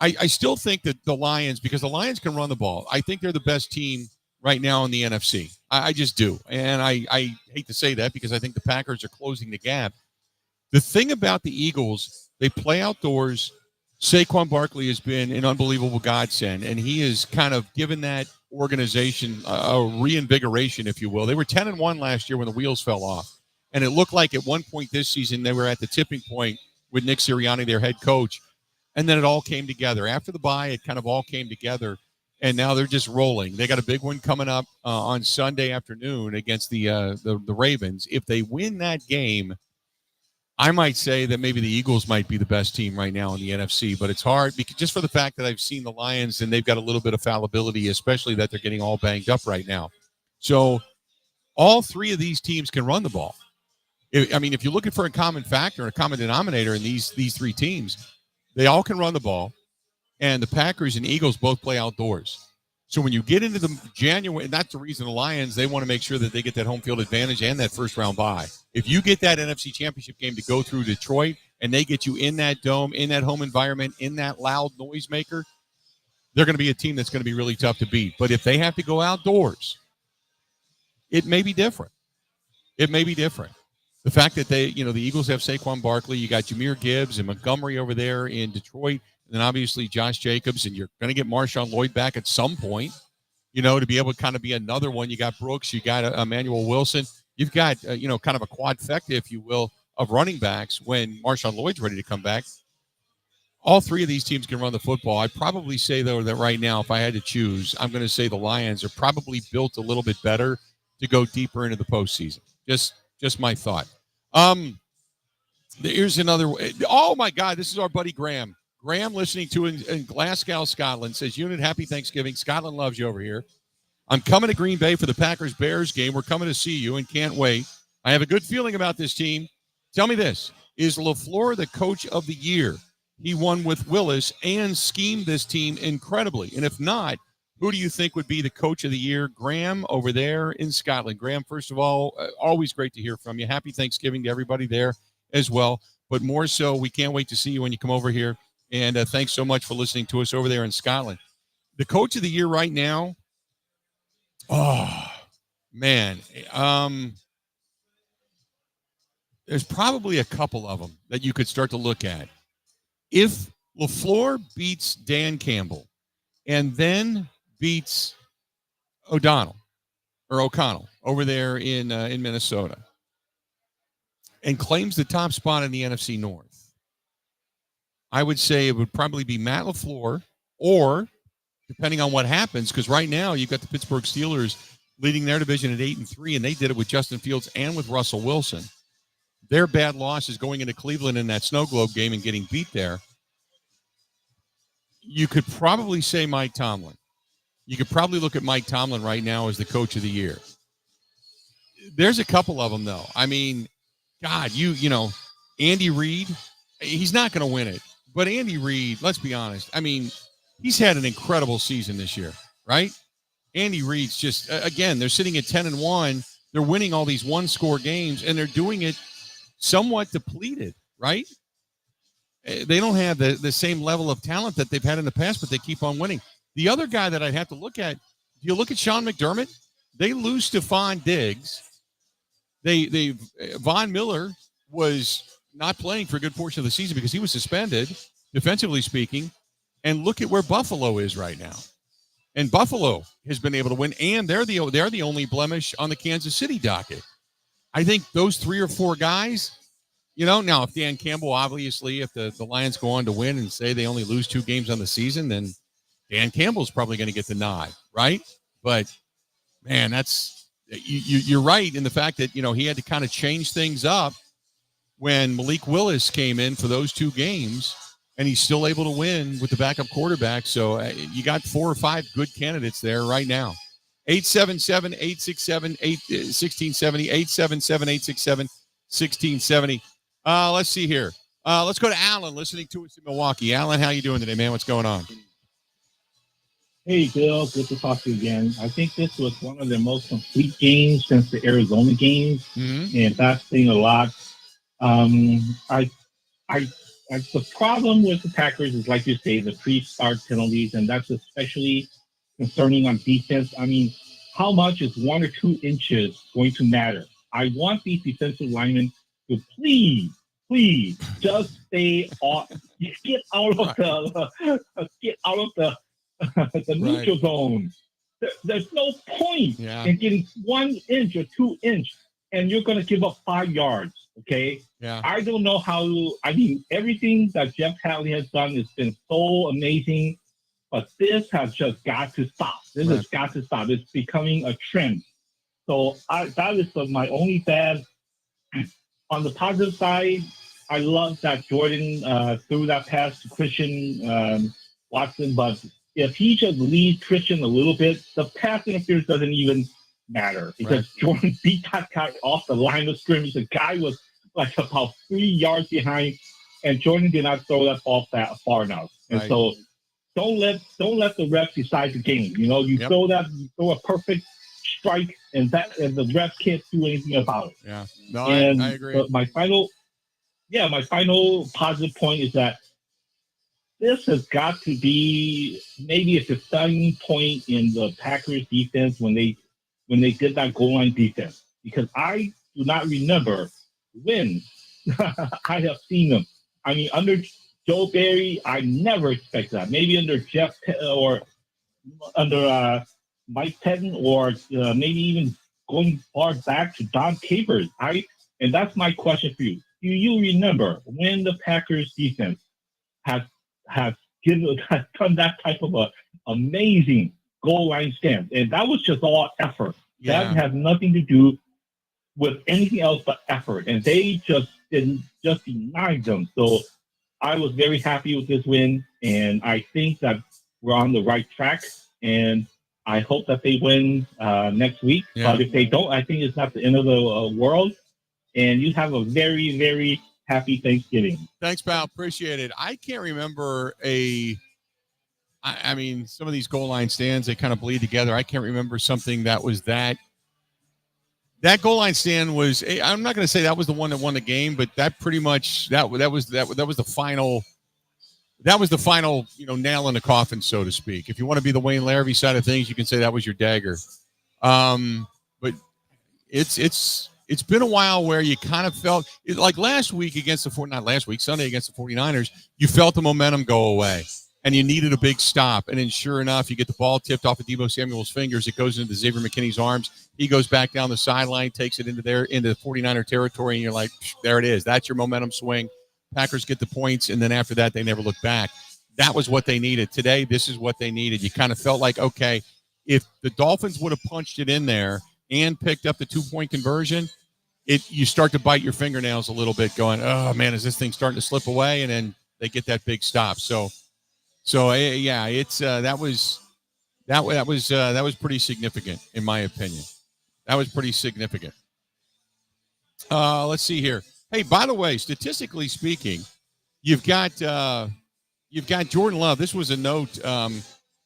I still think that the Lions, because the Lions can run the ball, I think they're the best team right now in the NFC. I just do. And I hate to say that because I think the Packers are closing the gap. The thing about the Eagles, they play outdoors. Saquon Barkley has been an unbelievable godsend, and he has kind of given that organization a reinvigoration, if you will. They were 10-1 last year when the wheels fell off, and it looked like at one point this season they were at the tipping point with Nick Sirianni, their head coach, and then it all came together. After the bye, it kind of all came together, and now they're just rolling. They got a big one coming up on Sunday afternoon against the Ravens. If they win that game, I might say that maybe the Eagles might be the best team right now in the NFC, but it's hard because just for the fact that I've seen the Lions and they've got a little bit of fallibility, especially that they're getting all banged up right now. So all three of these teams can run the ball. If you're looking for a common factor, a common denominator in these three teams, they all can run the ball, and the Packers and Eagles both play outdoors. So when you get into the January, and that's the reason the Lions, they want to make sure that they get that home field advantage and that first-round bye. If you get that NFC Championship game to go through Detroit and they get you in that dome, in that home environment, in that loud noisemaker, they're going to be a team that's going to be really tough to beat. But if they have to go outdoors, it may be different. It may be different. The fact that the Eagles have Saquon Barkley, you got Jahmyr Gibbs and Montgomery over there in Detroit, and then obviously Josh Jacobs, and you're going to get Marshawn Lloyd back at some point, to be able to kind of be another one. You got Brooks, you got Emmanuel Wilson. You've got, kind of a quadfecta, if you will, of running backs when Marshawn Lloyd's ready to come back. All three of these teams can run the football. I'd probably say, though, that right now, if I had to choose, I'm going to say the Lions are probably built a little bit better to go deeper into the postseason. Just my thought. Here's another. Oh, my God, this is our buddy Graham. Graham, listening to in Glasgow, Scotland, says, Unit, happy Thanksgiving. Scotland loves you over here. I'm coming to Green Bay for the Packers-Bears game. We're coming to see you and can't wait. I have a good feeling about this team. Tell me this. Is LaFleur the coach of the year? He won with Willis and schemed this team incredibly. And if not, who do you think would be the coach of the year? Graham over there in Scotland. Graham, first of all, always great to hear from you. Happy Thanksgiving to everybody there as well. But more so, we can't wait to see you when you come over here. And thanks so much for listening to us over there in Scotland. The coach of the year right now, oh, man. There's probably a couple of them that you could start to look at. If LaFleur beats Dan Campbell and then beats O'Connell over there in Minnesota and claims the top spot in the NFC North, I would say it would probably be Matt LaFleur, or depending on what happens, because right now you've got the Pittsburgh Steelers leading their division at 8-3, and they did it with Justin Fields and with Russell Wilson. Their bad loss is going into Cleveland in that snow globe game and getting beat there. You could probably say Mike Tomlin. You could probably look at Mike Tomlin right now as the coach of the year. There's a couple of them, though. I mean, God, you know, Andy Reid, he's not going to win it. But Andy Reid, let's be honest. I mean, he's had an incredible season this year, right? Andy Reid's just, again, they're sitting at 10-1. They're winning all these one-score games, and they're doing it somewhat depleted, right? They don't have the same level of talent that they've had in the past, but they keep on winning. The other guy that I'd have to look at, do you look at Sean McDermott? They lose Stephon Diggs. Von Miller was not playing for a good portion of the season because he was suspended, defensively speaking. And look at where Buffalo is right now. And Buffalo has been able to win, and they're the only blemish on the Kansas City docket. I think those 3 or 4 guys, you know, now if Dan Campbell, obviously, if the Lions go on to win and say they only lose 2 games on the season, then Dan Campbell's probably going to get the nod, right? But, man, you're right in the fact that, you know, he had to kind of change things up when Malik Willis came in for those 2 games, and he's still able to win with the backup quarterback. So you got 4 or 5 good candidates there right now. 877-867-1670, 877-867-1670. Let's see here. Let's go to Alan, listening to us in Milwaukee. Alan, how you doing today, man? What's going on? Hey, Bill. Good to talk to you again. I think this was one of the most complete games since the Arizona games, and that's saying a lot. The problem with the Packers is, like you say, the pre-start penalties, and that's especially concerning on defense. I mean, how much is 1 or 2 inches going to matter? I want these defensive linemen to please just stay off. Get out of the neutral zone. There's no point in getting 1 inch or 2 inch, and you're going to give up 5 yards. Okay. Yeah. I don't know everything that Jeff Hadley has done has been so amazing, but this has just got to stop. This has got to stop. It's becoming a trend. So that is my only bad. On the positive side, I love that Jordan threw that pass to Christian Watson, but if he just leads Christian a little bit, the pass interference doesn't even matter because Jordan beat that guy off the line of scrimmage. The guy was like about 3 yards behind, and Jordan did not throw that ball that far enough. And so don't let the refs decide the game. You know, you throw a perfect strike, and the refs can't do anything about it. Yeah, no, and I agree. My final positive point is that this has got to be maybe a deciding point in the Packers defense when they did that goal line defense, because I do not remember when I have seen them. I mean, under Joe Barry, I never expect that. Maybe under Jeff or under Mike Pettin, or maybe even going far back to Don Capers. And that's my question for you. Do you remember when the Packers defense has done that type of a amazing goal line stand? And that was just all effort. Yeah. That has nothing to do with anything else but effort. And they just denied them. So I was very happy with this win, and I think that we're on the right track. And I hope that they win next week. Yeah. But if they don't, I think it's not the end of the world. And you have a very, very happy Thanksgiving. Thanks, pal. Appreciate it. I can't remember I mean, some of these goal line stands, they kind of bleed together. I can't remember something that was that goal line stand was, I'm not going to say that was the one that won the game, but that pretty much, that was the final, nail in the coffin, so to speak. If you want to be the Wayne Larrivee side of things, you can say that was your dagger. But it's been a while where you kind of felt like last week against Sunday against the 49ers, you felt the momentum go away and you needed a big stop. And then sure enough, you get the ball tipped off of Deebo Samuel's fingers. It goes into Xavier McKinney's arms. He goes back down the sideline, takes it into the 49er territory. And you're like, there it is. That's your momentum swing. Packers get the points. And then after that, they never look back. That was what they needed. Today, this is what they needed. You kind of felt like, okay, if the Dolphins would have punched it in there and picked up the 2-point conversion, you start to bite your fingernails a little bit going, oh, man, is this thing starting to slip away? And then they get that big stop. So yeah, it's that was pretty significant, in my opinion. That was pretty significant. Let's see here. Hey, by the way, statistically speaking, you've got Jordan Love. This was a note.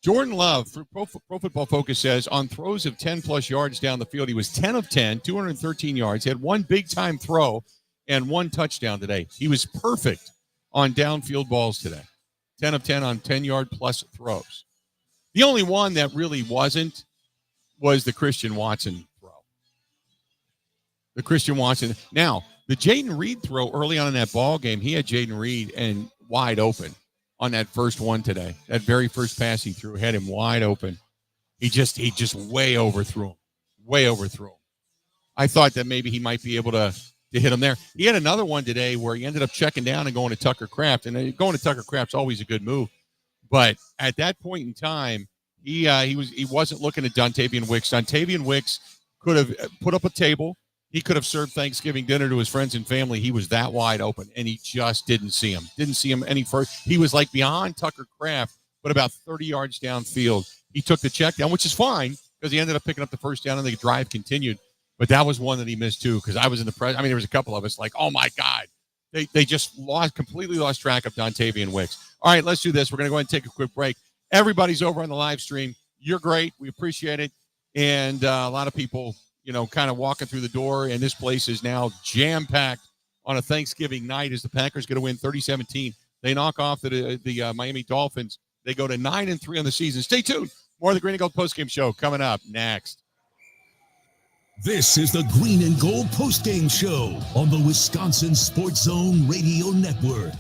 Jordan Love, for Pro Football Focus, says on throws of 10-plus yards down the field, he was 10 of 10, 213 yards. He had one big-time throw and one touchdown today. He was perfect on downfield balls today. 10 of 10 on 10-yard-plus throws. The only one that really wasn't was the Christian Watson throw. The Christian Watson. Now, the Jaden Reed throw early on in that ball game, he had Jaden Reed and wide open on that first one today. That very first pass he threw had him wide open. He just way overthrew him. I thought that maybe he might be able to hit him there. He had another one today where he ended up checking down and going to Tucker Kraft. And going to Tucker Kraft's always a good move. But at that point in time, he wasn't looking at Dontavian Wicks. Dontavian Wicks could have put up a table. He could have served Thanksgiving dinner to his friends and family. He was that wide open, and he just didn't see him. Didn't see him any further. He was like behind Tucker Kraft, but about 30 yards downfield. He took the check down, which is fine because he ended up picking up the first down, and the drive continued. But that was one that he missed, too, because I was in the press. I mean, there was a couple of us like, oh, my God. They just completely lost track of Dontavian Wicks. All right, let's do this. We're going to go ahead and take a quick break. Everybody's over on the live stream. You're great. We appreciate it. And a lot of people, kind of walking through the door, and this place is now jam-packed on a Thanksgiving night as the Packers going to win 30-17. They knock off the Miami Dolphins. They go to 9-3 on the season. Stay tuned. More of the Green and Gold postgame show coming up next. This is the Green and Gold postgame show on the Wisconsin Sports Zone Radio Network.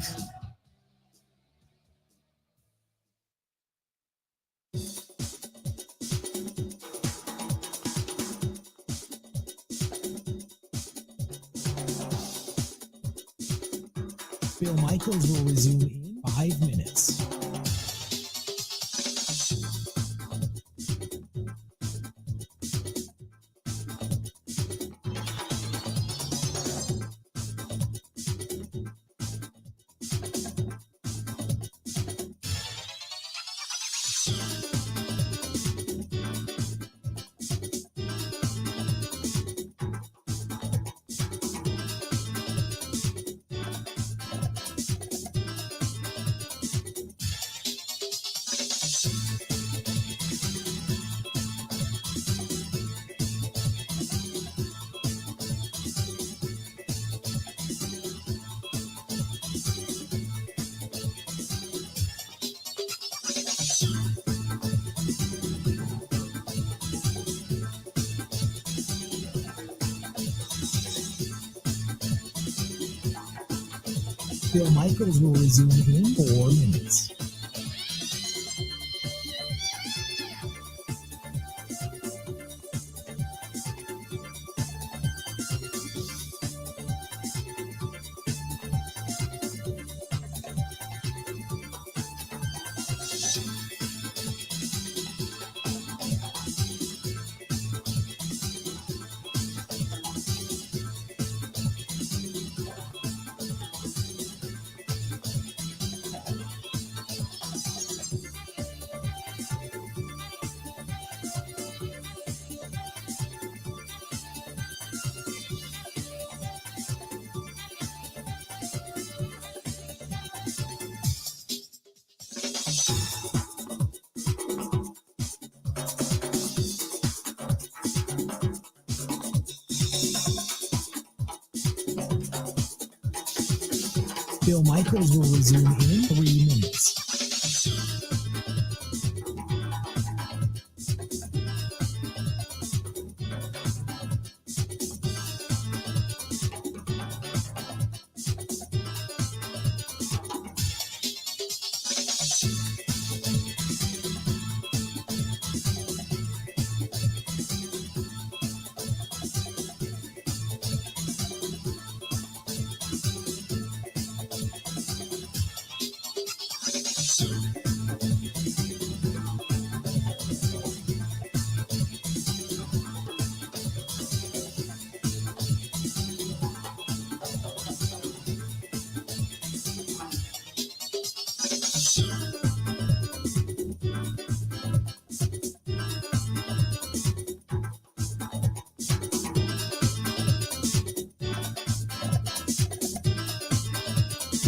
Bill Michaels will resume in 5 minutes. Bill Michaels will resume in 4 minutes. Bill Michaels will resume in 3 minutes.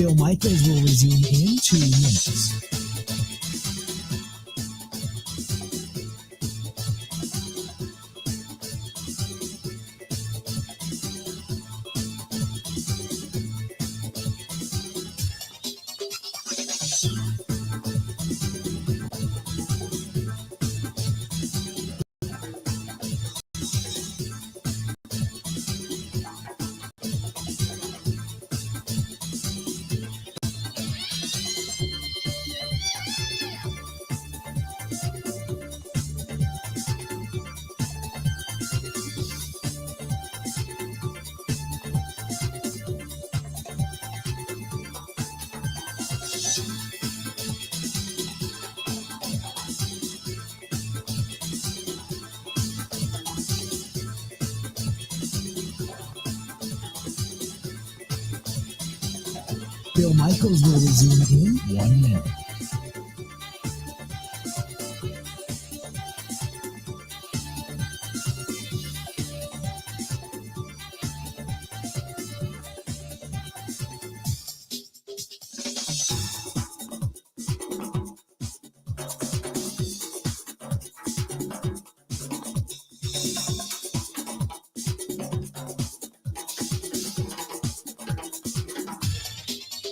Bill Michaels will resume in 2 minutes. Bill Michaels will resume in 1 minute.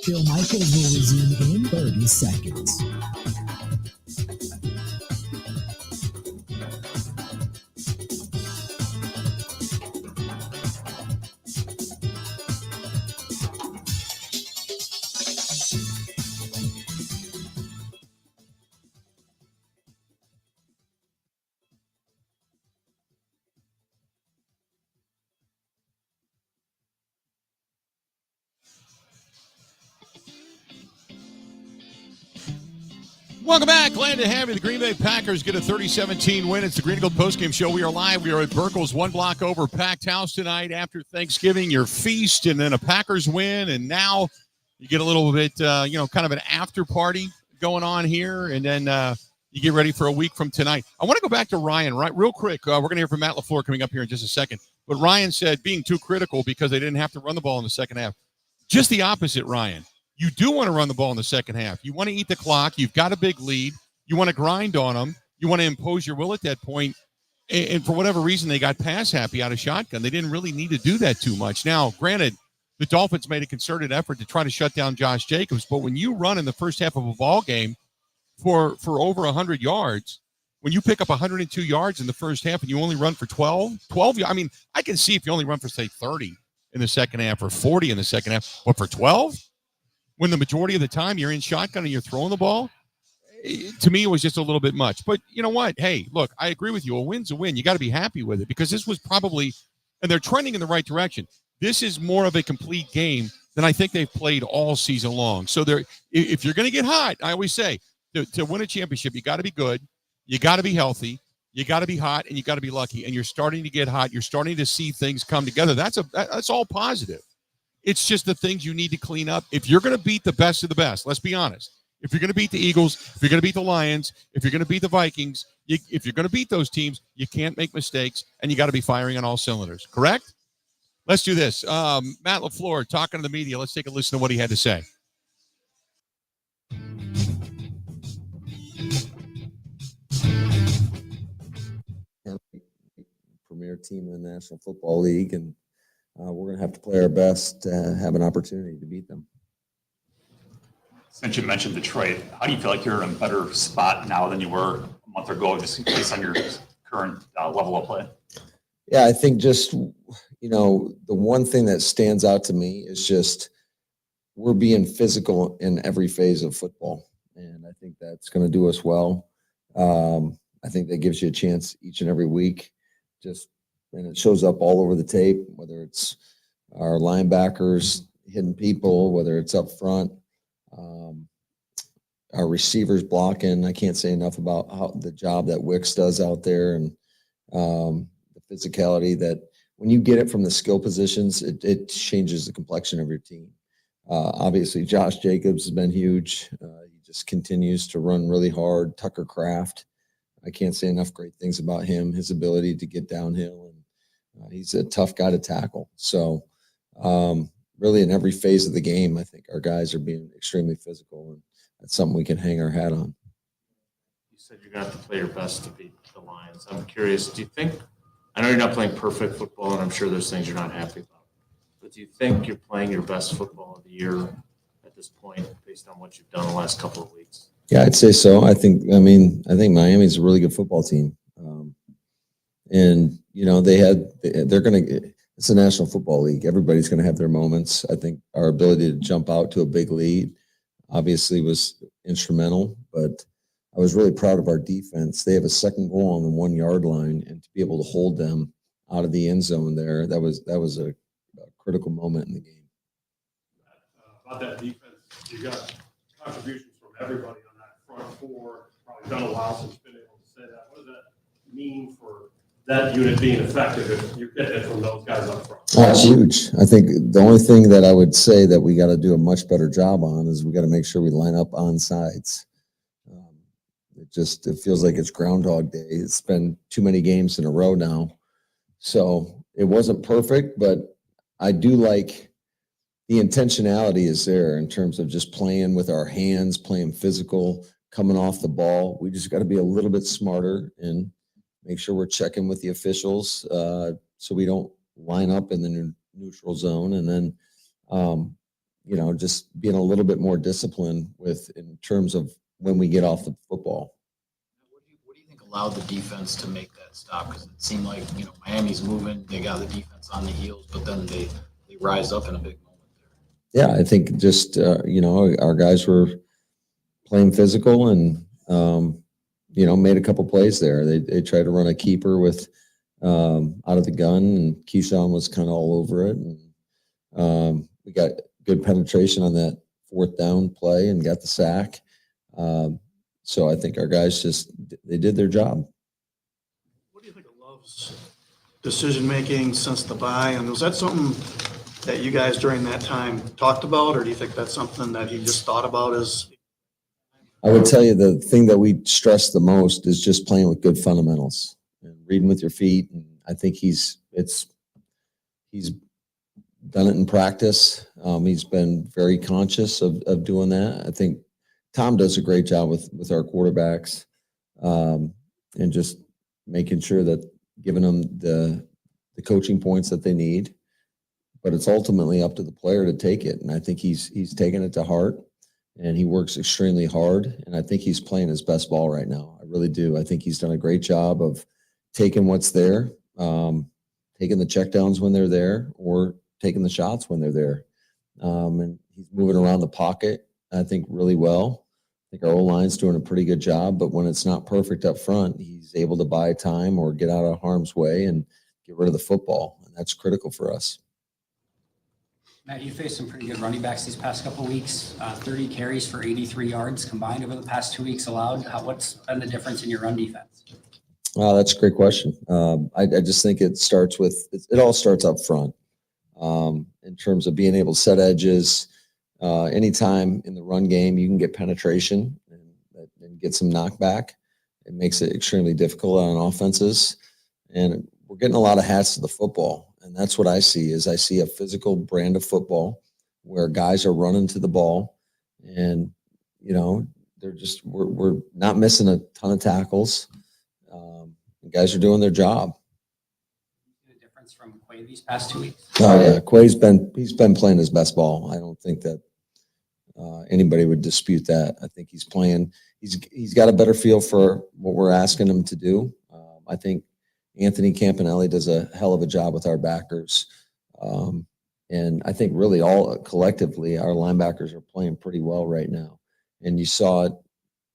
Bill Michaels will resume in 30 seconds. Welcome back. Glad to have you. The Green Bay Packers get a 30-17 win. It's the Green and Gold Postgame Show. We are live. We are at Burkle's, one block over, packed house tonight after Thanksgiving. Your feast and then a Packers win, and now you get a little bit, kind of an after party going on here, and then you get ready for a week from tonight. I want to go back to Ryan, right, real quick. We're going to hear from Matt LaFleur coming up here in just a second. But Ryan said being too critical because they didn't have to run the ball in the second half. Just the opposite, Ryan. You do want to run the ball in the second half. You want to eat the clock. You've got a big lead. You want to grind on them. You want to impose your will at that point. And for whatever reason, they got pass happy out of shotgun. They didn't really need to do that too much. Now, granted, the Dolphins made a concerted effort to try to shut down Josh Jacobs. But when you run in the first half of a ball game for over 100 yards, when you pick up 102 yards in the first half and you only run for 12, I mean, I can see if you only run for, say, 30 in the second half or 40 in the second half. But for 12? When the majority of the time you're in shotgun and you're throwing the ball, to me, it was just a little bit much. But you know what? Hey, look, I agree with you. A win's a win. You got to be happy with it because this was probably, and they're trending in the right direction. This is more of a complete game than I think they've played all season long. So if you're going to get hot, I always say, to win a championship, you got to be good, you got to be healthy, you got to be hot, and you got to be lucky. And you're starting to get hot. You're starting to see things come together. That's all positive. It's just the things you need to clean up. If you're going to beat the best of the best, let's be honest. If you're going to beat the Eagles, if you're going to beat the Lions, if you're going to beat the Vikings, if you're going to beat those teams, you can't make mistakes, and you got to be firing on all cylinders. Correct? Let's do this. Matt LaFleur talking to the media. Let's take a listen to what he had to say. Premier team in the National Football League, and we're going to have to play our best to have an opportunity to beat them. Since you mentioned Detroit, how do you feel like you're in a better spot now than you were a month ago, just based on your current level of play? Yeah, I think just, the one thing that stands out to me is just we're being physical in every phase of football, and I think that's going to do us well. I think that gives you a chance each and every week, and it shows up all over the tape, whether it's our linebackers hitting people, whether it's up front, our receivers blocking. I can't say enough about how the job that Wicks does out there, and the physicality that when you get it from the skill positions, it changes the complexion of your team. Obviously, Josh Jacobs has been huge. He just continues to run really hard. Tucker Kraft, I can't say enough great things about him, his ability to get downhill, and he's a tough guy to tackle. So, really in every phase of the game, I think our guys are being extremely physical, and that's something we can hang our hat on. You said you're going to have to play your best to beat the Lions. I'm curious, do you think, I know you're not playing perfect football, and I'm sure there's things you're not happy about, but do you think you're playing your best football of the year at this point based on what you've done the last couple of weeks? Yeah, I'd say so. I think Miami's a really good football team. And, you know, it's a National Football League. Everybody's going to have their moments. I think our ability to jump out to a big lead obviously was instrumental, but I was really proud of our defense. They have a second goal on the 1 yard line, and to be able to hold them out of the end zone there, that was a critical moment in the game. About that defense, you got contributions from everybody on that front four. It's probably been a while since you've been able to say that. What does that mean for that unit being effective if you're getting it from those guys up front? That's huge. I think the only thing that I would say that we got to do a much better job on is we got to make sure we line up on sides. It feels like it's Groundhog Day. It's been too many games in a row now. So it wasn't perfect, but I do like the intentionality is there in terms of just playing with our hands, playing physical, coming off the ball. We just got to be a little bit smarter and make sure we're checking with the officials so we don't line up in the neutral zone. And then, you know, just being a little bit more disciplined in terms of when we get off the football. What do you think allowed the defense to make that stop? Because it seemed like, you know, Miami's moving, they got the defense on the heels, but then they rise up in a big moment there. Yeah, I think just, you know, our guys were playing physical and, you know, made a couple plays there. They tried to run a keeper with out of the gun, and Keyshawn was kind of all over it. And we got good penetration on that 4th down play and got the sack. So I think our guys they did their job. What do you think of Love's decision-making since the bye? And was that something that you guys during that time talked about, or do you think that's something that he just thought about as? I would tell you the thing that we stress the most is just playing with good fundamentals and reading with your feet. And I think he's done it in practice. He's been very conscious of doing that. I think Tom does a great job with our quarterbacks and just making sure that giving them the coaching points that they need. But it's ultimately up to the player to take it. And I think he's taken it to heart, and he works extremely hard. And I think he's playing his best ball right now. I really do. I think he's done a great job of taking what's there, taking the checkdowns when they're there, or taking the shots when they're there. And he's moving around the pocket, I think, really well. I think our O-line's doing a pretty good job, but when it's not perfect up front, he's able to buy time or get out of harm's way and get rid of the football. And that's critical for us. Matt, you faced some pretty good running backs these past couple of weeks. 30 carries for 83 yards combined over the past 2 weeks allowed. What's been the difference in your run defense? Well, that's a great question. I just think it all starts up front in terms of being able to set edges. Anytime in the run game you can get penetration and get some knockback, it makes it extremely difficult on offenses. And we're getting a lot of hats to the football. And that's what I see is I see a physical brand of football where guys are running to the ball, and, you know, we're not missing a ton of tackles. Guys are doing their job. The difference from Quay these past 2 weeks? Oh yeah, Quay's been playing his best ball. I don't think that anybody would dispute that. I think he's playing. He's got a better feel for what we're asking him to do. I think Anthony Campanelli does a hell of a job with our backers. And I think really all collectively, our linebackers are playing pretty well right now. And you saw it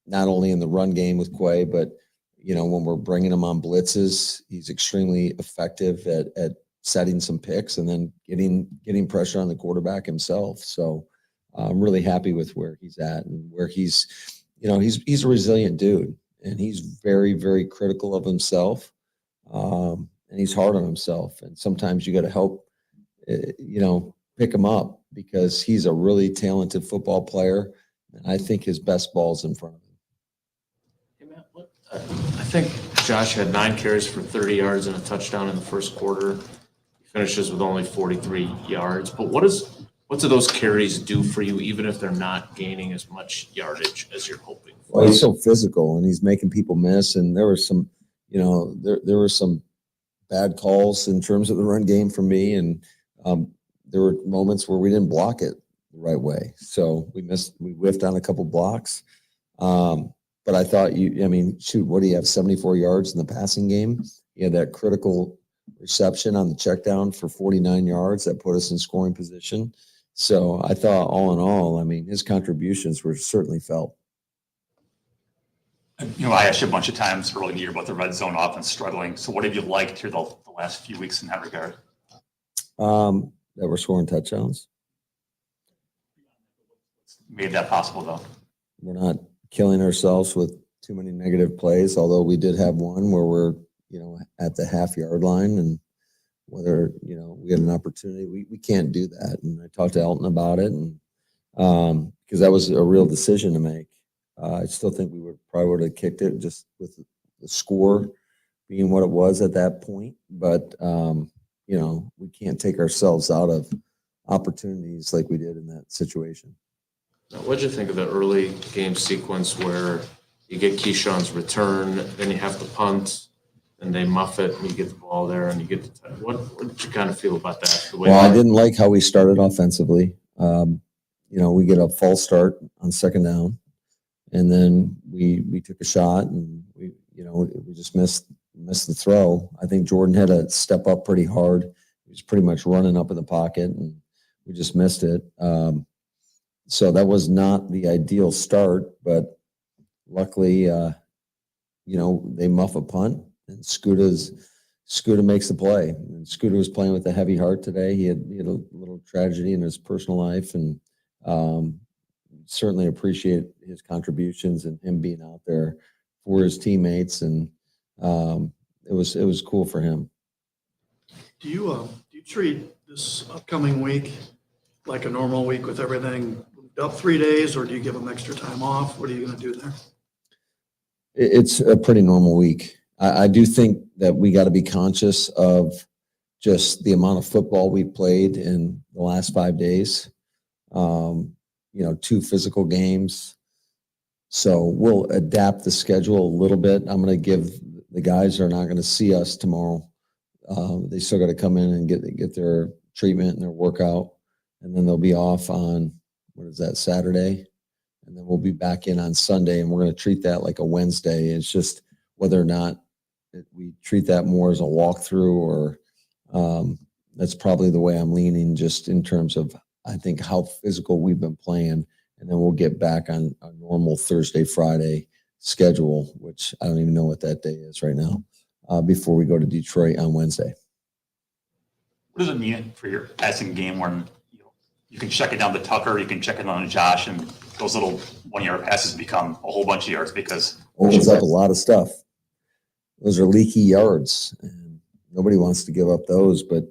not only in the run game with Quay, but, you know, when we're bringing him on blitzes, he's extremely effective at setting some picks and then getting pressure on the quarterback himself. So I'm really happy with where he's at and where he's a resilient dude, and he's very, very critical of himself. And he's hard on himself. And sometimes you got to help, pick him up, because he's a really talented football player. And I think his best ball's in front of him. Hey, Matt, I think Josh had 9 carries for 30 yards and a touchdown in the first quarter. He finishes with only 43 yards. But what does what do those carries do for you, even if they're not gaining as much yardage as you're hoping for? Well, he's so physical and he's making people miss. And there were some, there were some bad calls in terms of the run game for me. And there were moments where we didn't block it the right way. So we whiffed on a couple blocks. But I thought what do you have, 74 yards in the passing game? You had that critical reception on the check down for 49 yards that put us in scoring position. So I thought all in all, his contributions were certainly felt. I asked you a bunch of times early in the year about the red zone offense struggling. So what have you liked here the last few weeks in that regard? That we're scoring touchdowns. Made that possible, though. We're not killing ourselves with too many negative plays, although we did have one where we're, at the half-yard line, and whether, we had an opportunity, we can't do that. And I talked to Elton about it, and because that was a real decision to make. I still think we probably would have kicked it just with the score being what it was at that point. But, we can't take ourselves out of opportunities like we did in that situation. What did you think of the early game sequence where you get Keyshawn's return, then you have to punt, and they muff it, and you get the ball there, and you get the time? What did you kind of feel about that? I didn't like how we started offensively. We get a false start on second down, and then we took a shot, and we just missed the throw. I think Jordan had to step up pretty hard. He was pretty much running up in the pocket, and we just missed it. So that was not the ideal start, but luckily, they muff a punt, and Scooter makes the play. And Scooter was playing with a heavy heart today. He had a little tragedy in his personal life, and certainly appreciate his contributions and him being out there for his teammates. And it was cool for him. Do you treat this upcoming week like a normal week with everything up 3 days, or do you give them extra time off? What are you going to do there? It's a pretty normal week. I do think that we got to be conscious of just the amount of football we played in the last 5 days. 2 physical games. So we'll adapt the schedule a little bit. I'm going to give the guys that are not going to see us tomorrow. They still got to come in and get their treatment and their workout, and then they'll be off on, Saturday, and then we'll be back in on Sunday, and we're going to treat that like a Wednesday. It's just whether or not we treat that more as a walkthrough, or that's probably the way I'm leaning, just in terms of, I think, how physical we've been playing, and then we'll get back on a normal Thursday, Friday schedule, which I don't even know what that day is right now, before we go to Detroit on Wednesday. What does it mean for your passing game when you can check it down to Tucker, you can check it down to Josh, and those little 1-yard passes become a whole bunch of yards because opens up a lot of stuff. Those are leaky yards, and nobody wants to give up those. But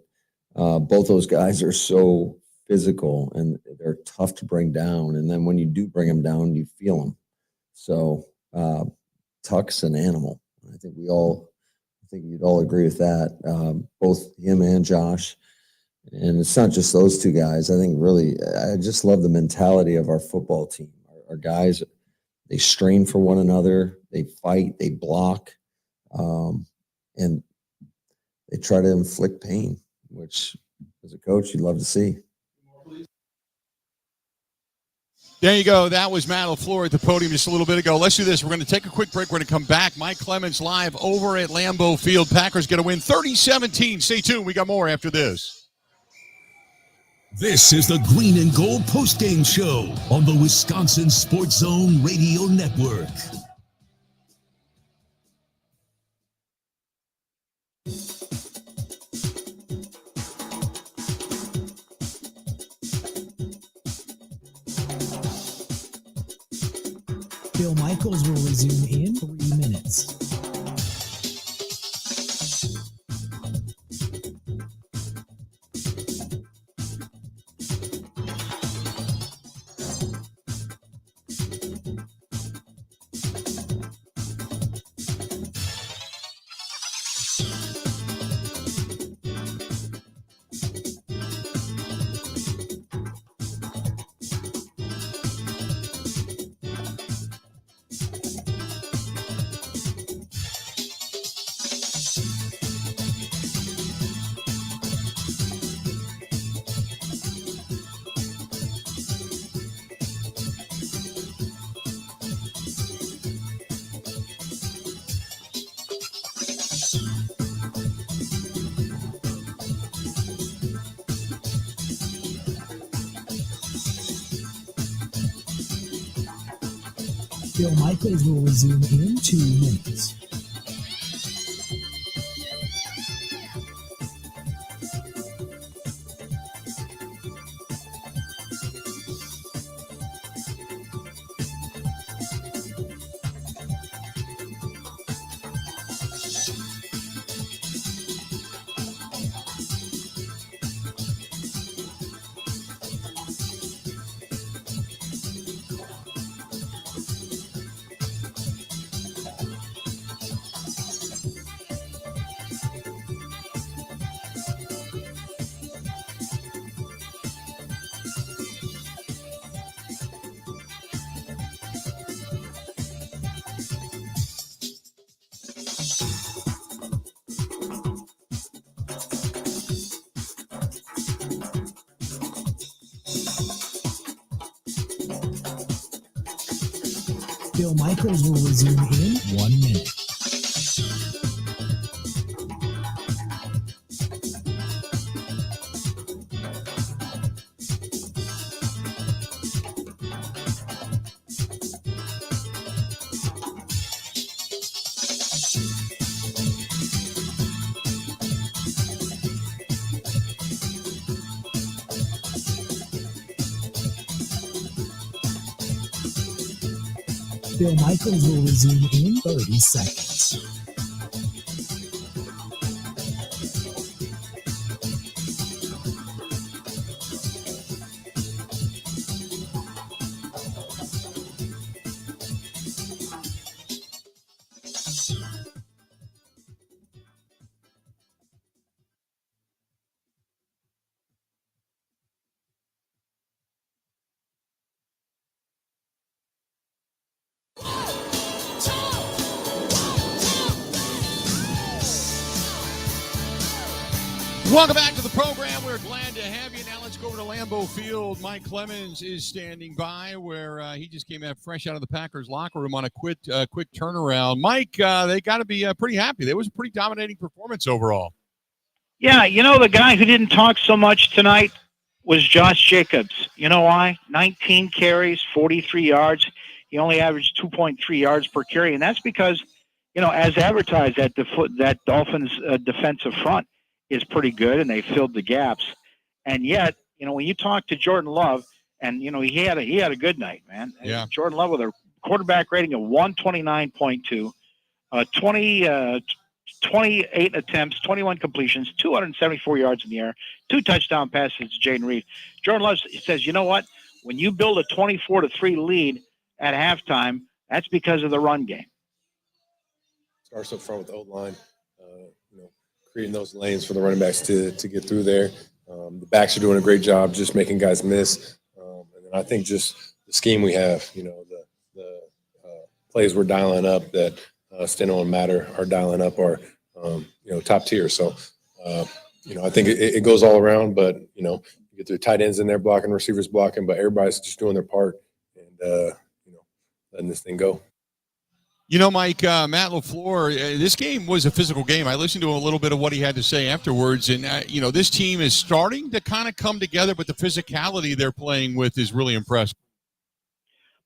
both those guys are so physical, and they're tough to bring down. And then when you do bring them down, you feel them. So Tuck's an animal. I think you'd all agree with that. Both him and Josh. And it's not just those two guys. I think really, I just love the mentality of our football team. Our guys, they strain for one another. They fight, they block, and they try to inflict pain, which as a coach, you'd love to see. There you go. That was Matt LaFleur at the podium just a little bit ago. Let's do this. We're going to take a quick break. We're going to come back. Mike Clemens live over at Lambeau Field. Packers get a win 30-17. Stay tuned. We got more after this. This is the Green and Gold Postgame Show on the Wisconsin Sports Zone Radio Network. Bill Michaels will resume in 3 minutes. Bill Michaels will resume in 2 minutes. Bill Michaels will resume in 1 minute. Bill Michaels will resume in 30 seconds. Welcome back to the program. We're glad to have you. Now let's go over to Lambeau Field. Mike Clemens is standing by where he just came out fresh out of the Packers locker room on a quick turnaround. Mike, they got to be pretty happy. That was a pretty dominating performance overall. Yeah, the guy who didn't talk so much tonight was Josh Jacobs. You know why? 19 carries, 43 yards. He only averaged 2.3 yards per carry, and that's because, as advertised, that Dolphins defensive front is pretty good, and they filled the gaps. And yet, when you talk to Jordan Love, and he had a good night, man. Yeah. Jordan Love with a quarterback rating of 129.2, 28 attempts, 21 completions, 274 yards in the air, 2 touchdown passes to Jaden Reed. Jordan Love says, you know what? When you build a 24-3 lead at halftime, that's because of the run game. Starts up front with the O-line, creating those lanes for the running backs to get through there. The backs are doing a great job just making guys miss. And then I think just the scheme we have, the plays we're dialing up that Steno and Matter are dialing up are, top tier. So, I think it goes all around, but, you get their tight ends in there blocking, receivers blocking, but everybody's just doing their part and, letting this thing go. Mike, Matt LaFleur, this game was a physical game. I listened to a little bit of what he had to say afterwards, and, this team is starting to kind of come together, but the physicality they're playing with is really impressive.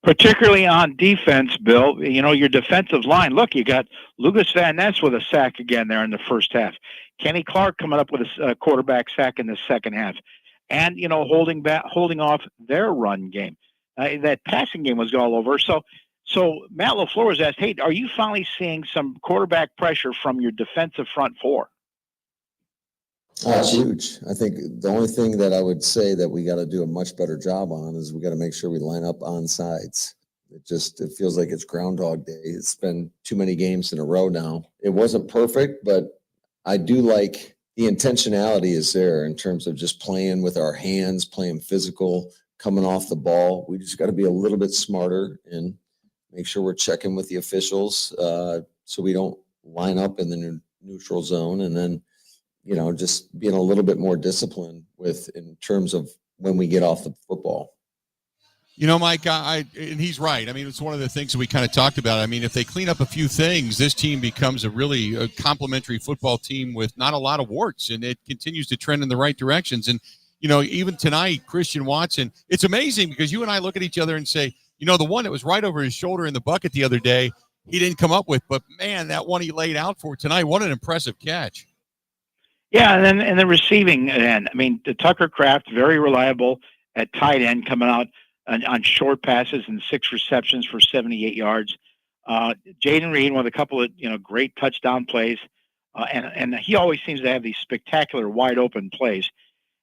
Particularly on defense, Bill, your defensive line. Look, you got Lucas Van Ness with a sack again there in the first half. Kenny Clark coming up with a quarterback sack in the second half. And, holding off their run game. That passing game was all over. So Matt LaFleur was asked, hey, are you finally seeing some quarterback pressure from your defensive front four? That's huge. I think the only thing that I would say that we got to do a much better job on is we got to make sure we line up on sides. It feels like it's Groundhog Day. It's been too many games in a row now. It wasn't perfect, but I do like the intentionality is there in terms of just playing with our hands, playing physical, coming off the ball. We just got to be a little bit smarter and make sure we're checking with the officials so we don't line up in the neutral zone, and then, just being a little bit more disciplined in terms of when we get off the football. Mike, and he's right. I mean, it's one of the things that we kind of talked about. I mean, if they clean up a few things, this team becomes a really complimentary football team with not a lot of warts, and it continues to trend in the right directions. And, even tonight, Christian Watson, it's amazing because you and I look at each other and say, The one that was right over his shoulder in the bucket the other day, he didn't come up with. But, man, that one he laid out for tonight, what an impressive catch. Yeah, and then in the receiving end, I mean, the Tucker Kraft, very reliable at tight end, coming out on short passes and 6 receptions for 78 yards. Jaden Reed with a couple of great touchdown plays, and he always seems to have these spectacular wide open plays.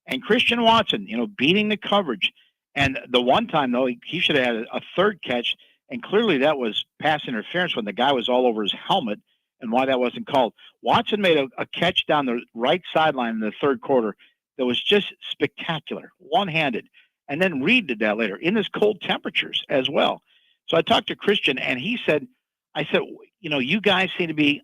And Christian Watson, beating the coverage. And the one time though, he should have had a third catch, and clearly that was pass interference when the guy was all over his helmet, and why that wasn't called. Watson made a catch down the right sideline in the third quarter that was just spectacular, one-handed. And then Reed did that later in this cold temperatures as well. So I talked to Christian, and he said, you guys seem to be,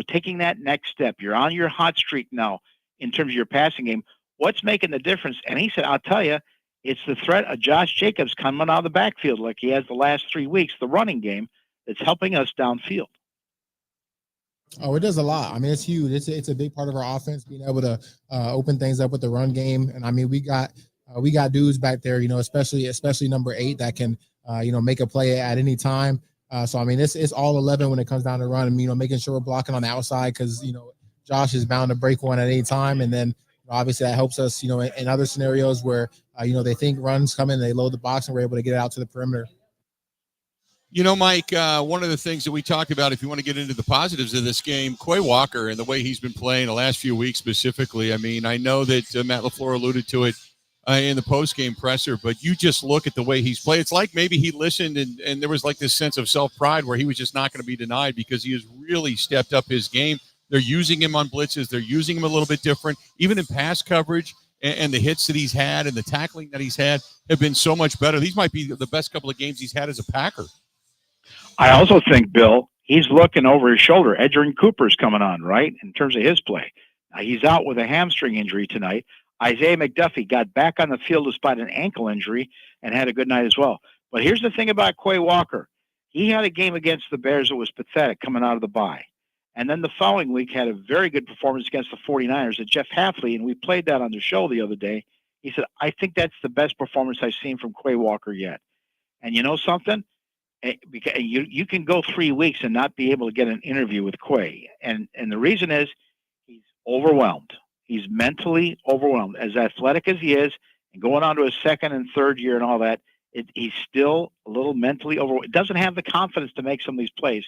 taking that next step. You're on your hot streak now in terms of your passing game. What's making the difference? And he said, I'll tell you, it's the threat of Josh Jacobs coming out of the backfield like he has the last 3 weeks, the running game that's helping us downfield. Oh, it does a lot. I mean, it's huge. It's a big part of our offense, being able to open things up with the run game. And I mean, we got dudes back there, especially number 8 that can, make a play at any time. So I mean, it's all 11 when it comes down to run, and making sure we're blocking on the outside because Josh is bound to break one at any time, and then obviously that helps us, in other scenarios where they think runs come in, they load the box, and we're able to get it out to the perimeter. Mike, one of the things that we talked about, if you want to get into the positives of this game, Quay Walker and the way he's been playing the last few weeks specifically. I mean, I know that Matt LaFleur alluded to it in the postgame presser, but you just look at the way he's played. It's like maybe he listened and there was like this sense of self-pride where he was just not going to be denied because he has really stepped up his game. They're using him on blitzes. They're using him a little bit different, even in pass coverage, and the hits that he's had and the tackling that he's had have been so much better. These might be the best couple of games he's had as a Packer. I also think, Bill, he's looking over his shoulder. Edgerrin Cooper's coming on, right, in terms of his play. Now, he's out with a hamstring injury tonight. Isaiah McDuffie got back on the field despite an ankle injury and had a good night as well. But here's the thing about Quay Walker. He had a game against the Bears that was pathetic coming out of the bye. And then the following week had a very good performance against the 49ers at Jeff Hafley, and we played that on the show the other day. He said, I think that's the best performance I've seen from Quay Walker yet. And you know something? You can go 3 weeks and not be able to get an interview with Quay. And the reason is he's overwhelmed. He's mentally overwhelmed. As athletic as he is, and going on to his second and third year and all that, he's still a little mentally overwhelmed. Doesn't have the confidence to make some of these plays.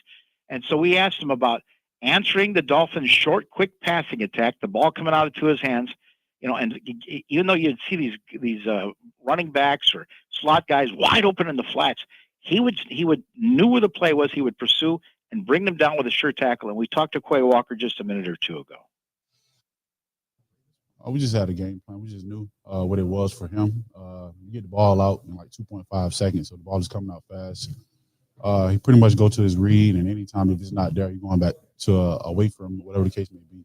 And so we asked him about answering the Dolphins' short, quick passing attack, the ball coming out of his hands, and even though you'd see these running backs or slot guys wide open in the flats, he would knew where the play was. He would pursue and bring them down with a sure tackle. And we talked to Quay Walker just a minute or two ago. We just had a game plan. We just knew what it was for him. You get the ball out in like 2.5 seconds, so the ball is coming out fast. He pretty much go to his read, and anytime if it's not there, you're going back to away from him, whatever the case may be.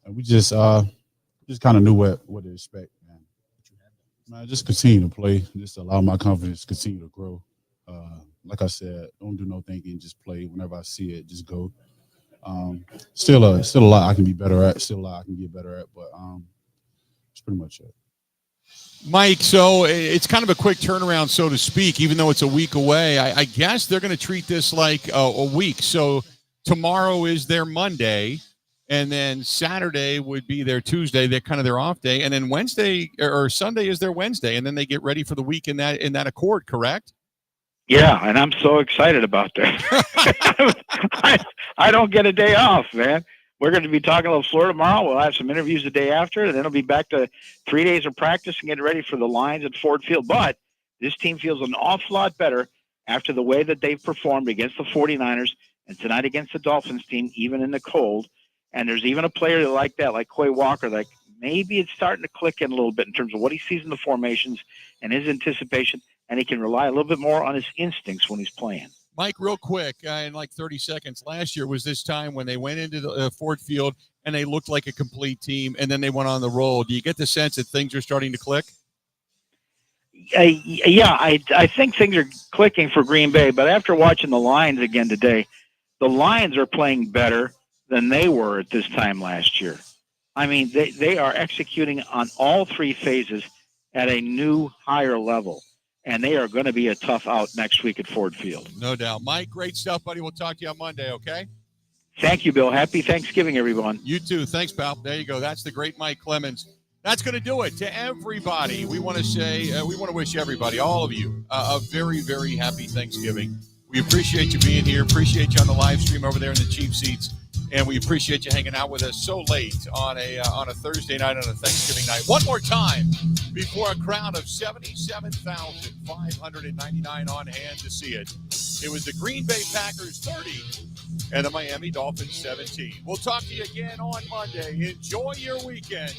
And we just kind of knew what to expect, man. Just continue to play, just allow my confidence to continue to grow. Like I said, don't do no thinking, just play. Whenever I see it, just go. Still a lot I can be better at, still a lot I can get better at, but that's pretty much it. Mike, so it's kind of a quick turnaround, so to speak, even though it's a week away. I guess they're going to treat this like a week. So tomorrow is their Monday, and then Saturday would be their Tuesday. They're kind of their off day, and then Wednesday or Sunday is their Wednesday, and then they get ready for the week in that accord, correct? Yeah, and I'm so excited about that. I don't get a day off, man. We're going to be talking to LaFleur tomorrow. We'll have some interviews the day after, and then it'll be back to 3 days of practice and getting ready for the Lions at Ford Field. But this team feels an awful lot better after the way that they've performed against the 49ers and tonight against the Dolphins team, even in the cold. And there's even a player like that, like Quay Walker, like maybe it's starting to click in a little bit in terms of what he sees in the formations and his anticipation, and he can rely a little bit more on his instincts when he's playing. Mike, real quick, in like 30 seconds, last year was this time when they went into the Ford Field and they looked like a complete team, and then they went on the roll. Do you get the sense that things are starting to click? Yeah, I think things are clicking for Green Bay, but after watching the Lions again today, the Lions are playing better than they were at this time last year. I mean, they are executing on all three phases at a new, higher level. and they are going to be a tough out next week at Ford Field. No doubt. Mike, great stuff, buddy. We'll talk to you on Monday, okay? Thank you, Bill. Happy Thanksgiving, everyone. You too. Thanks, pal. There you go. That's the great Mike Clemens. That's going to do it to everybody. We want to say, we want to wish everybody, all of you, a very, very happy Thanksgiving. We appreciate you being here. Appreciate you on the live stream over there in the cheap seats. And we appreciate you hanging out with us so late on a Thursday night, on a Thanksgiving night. One more time before a crowd of 77,599 on hand to see it. It was the Green Bay Packers 30 and the Miami Dolphins 17. We'll talk to you again on Monday. Enjoy your weekend.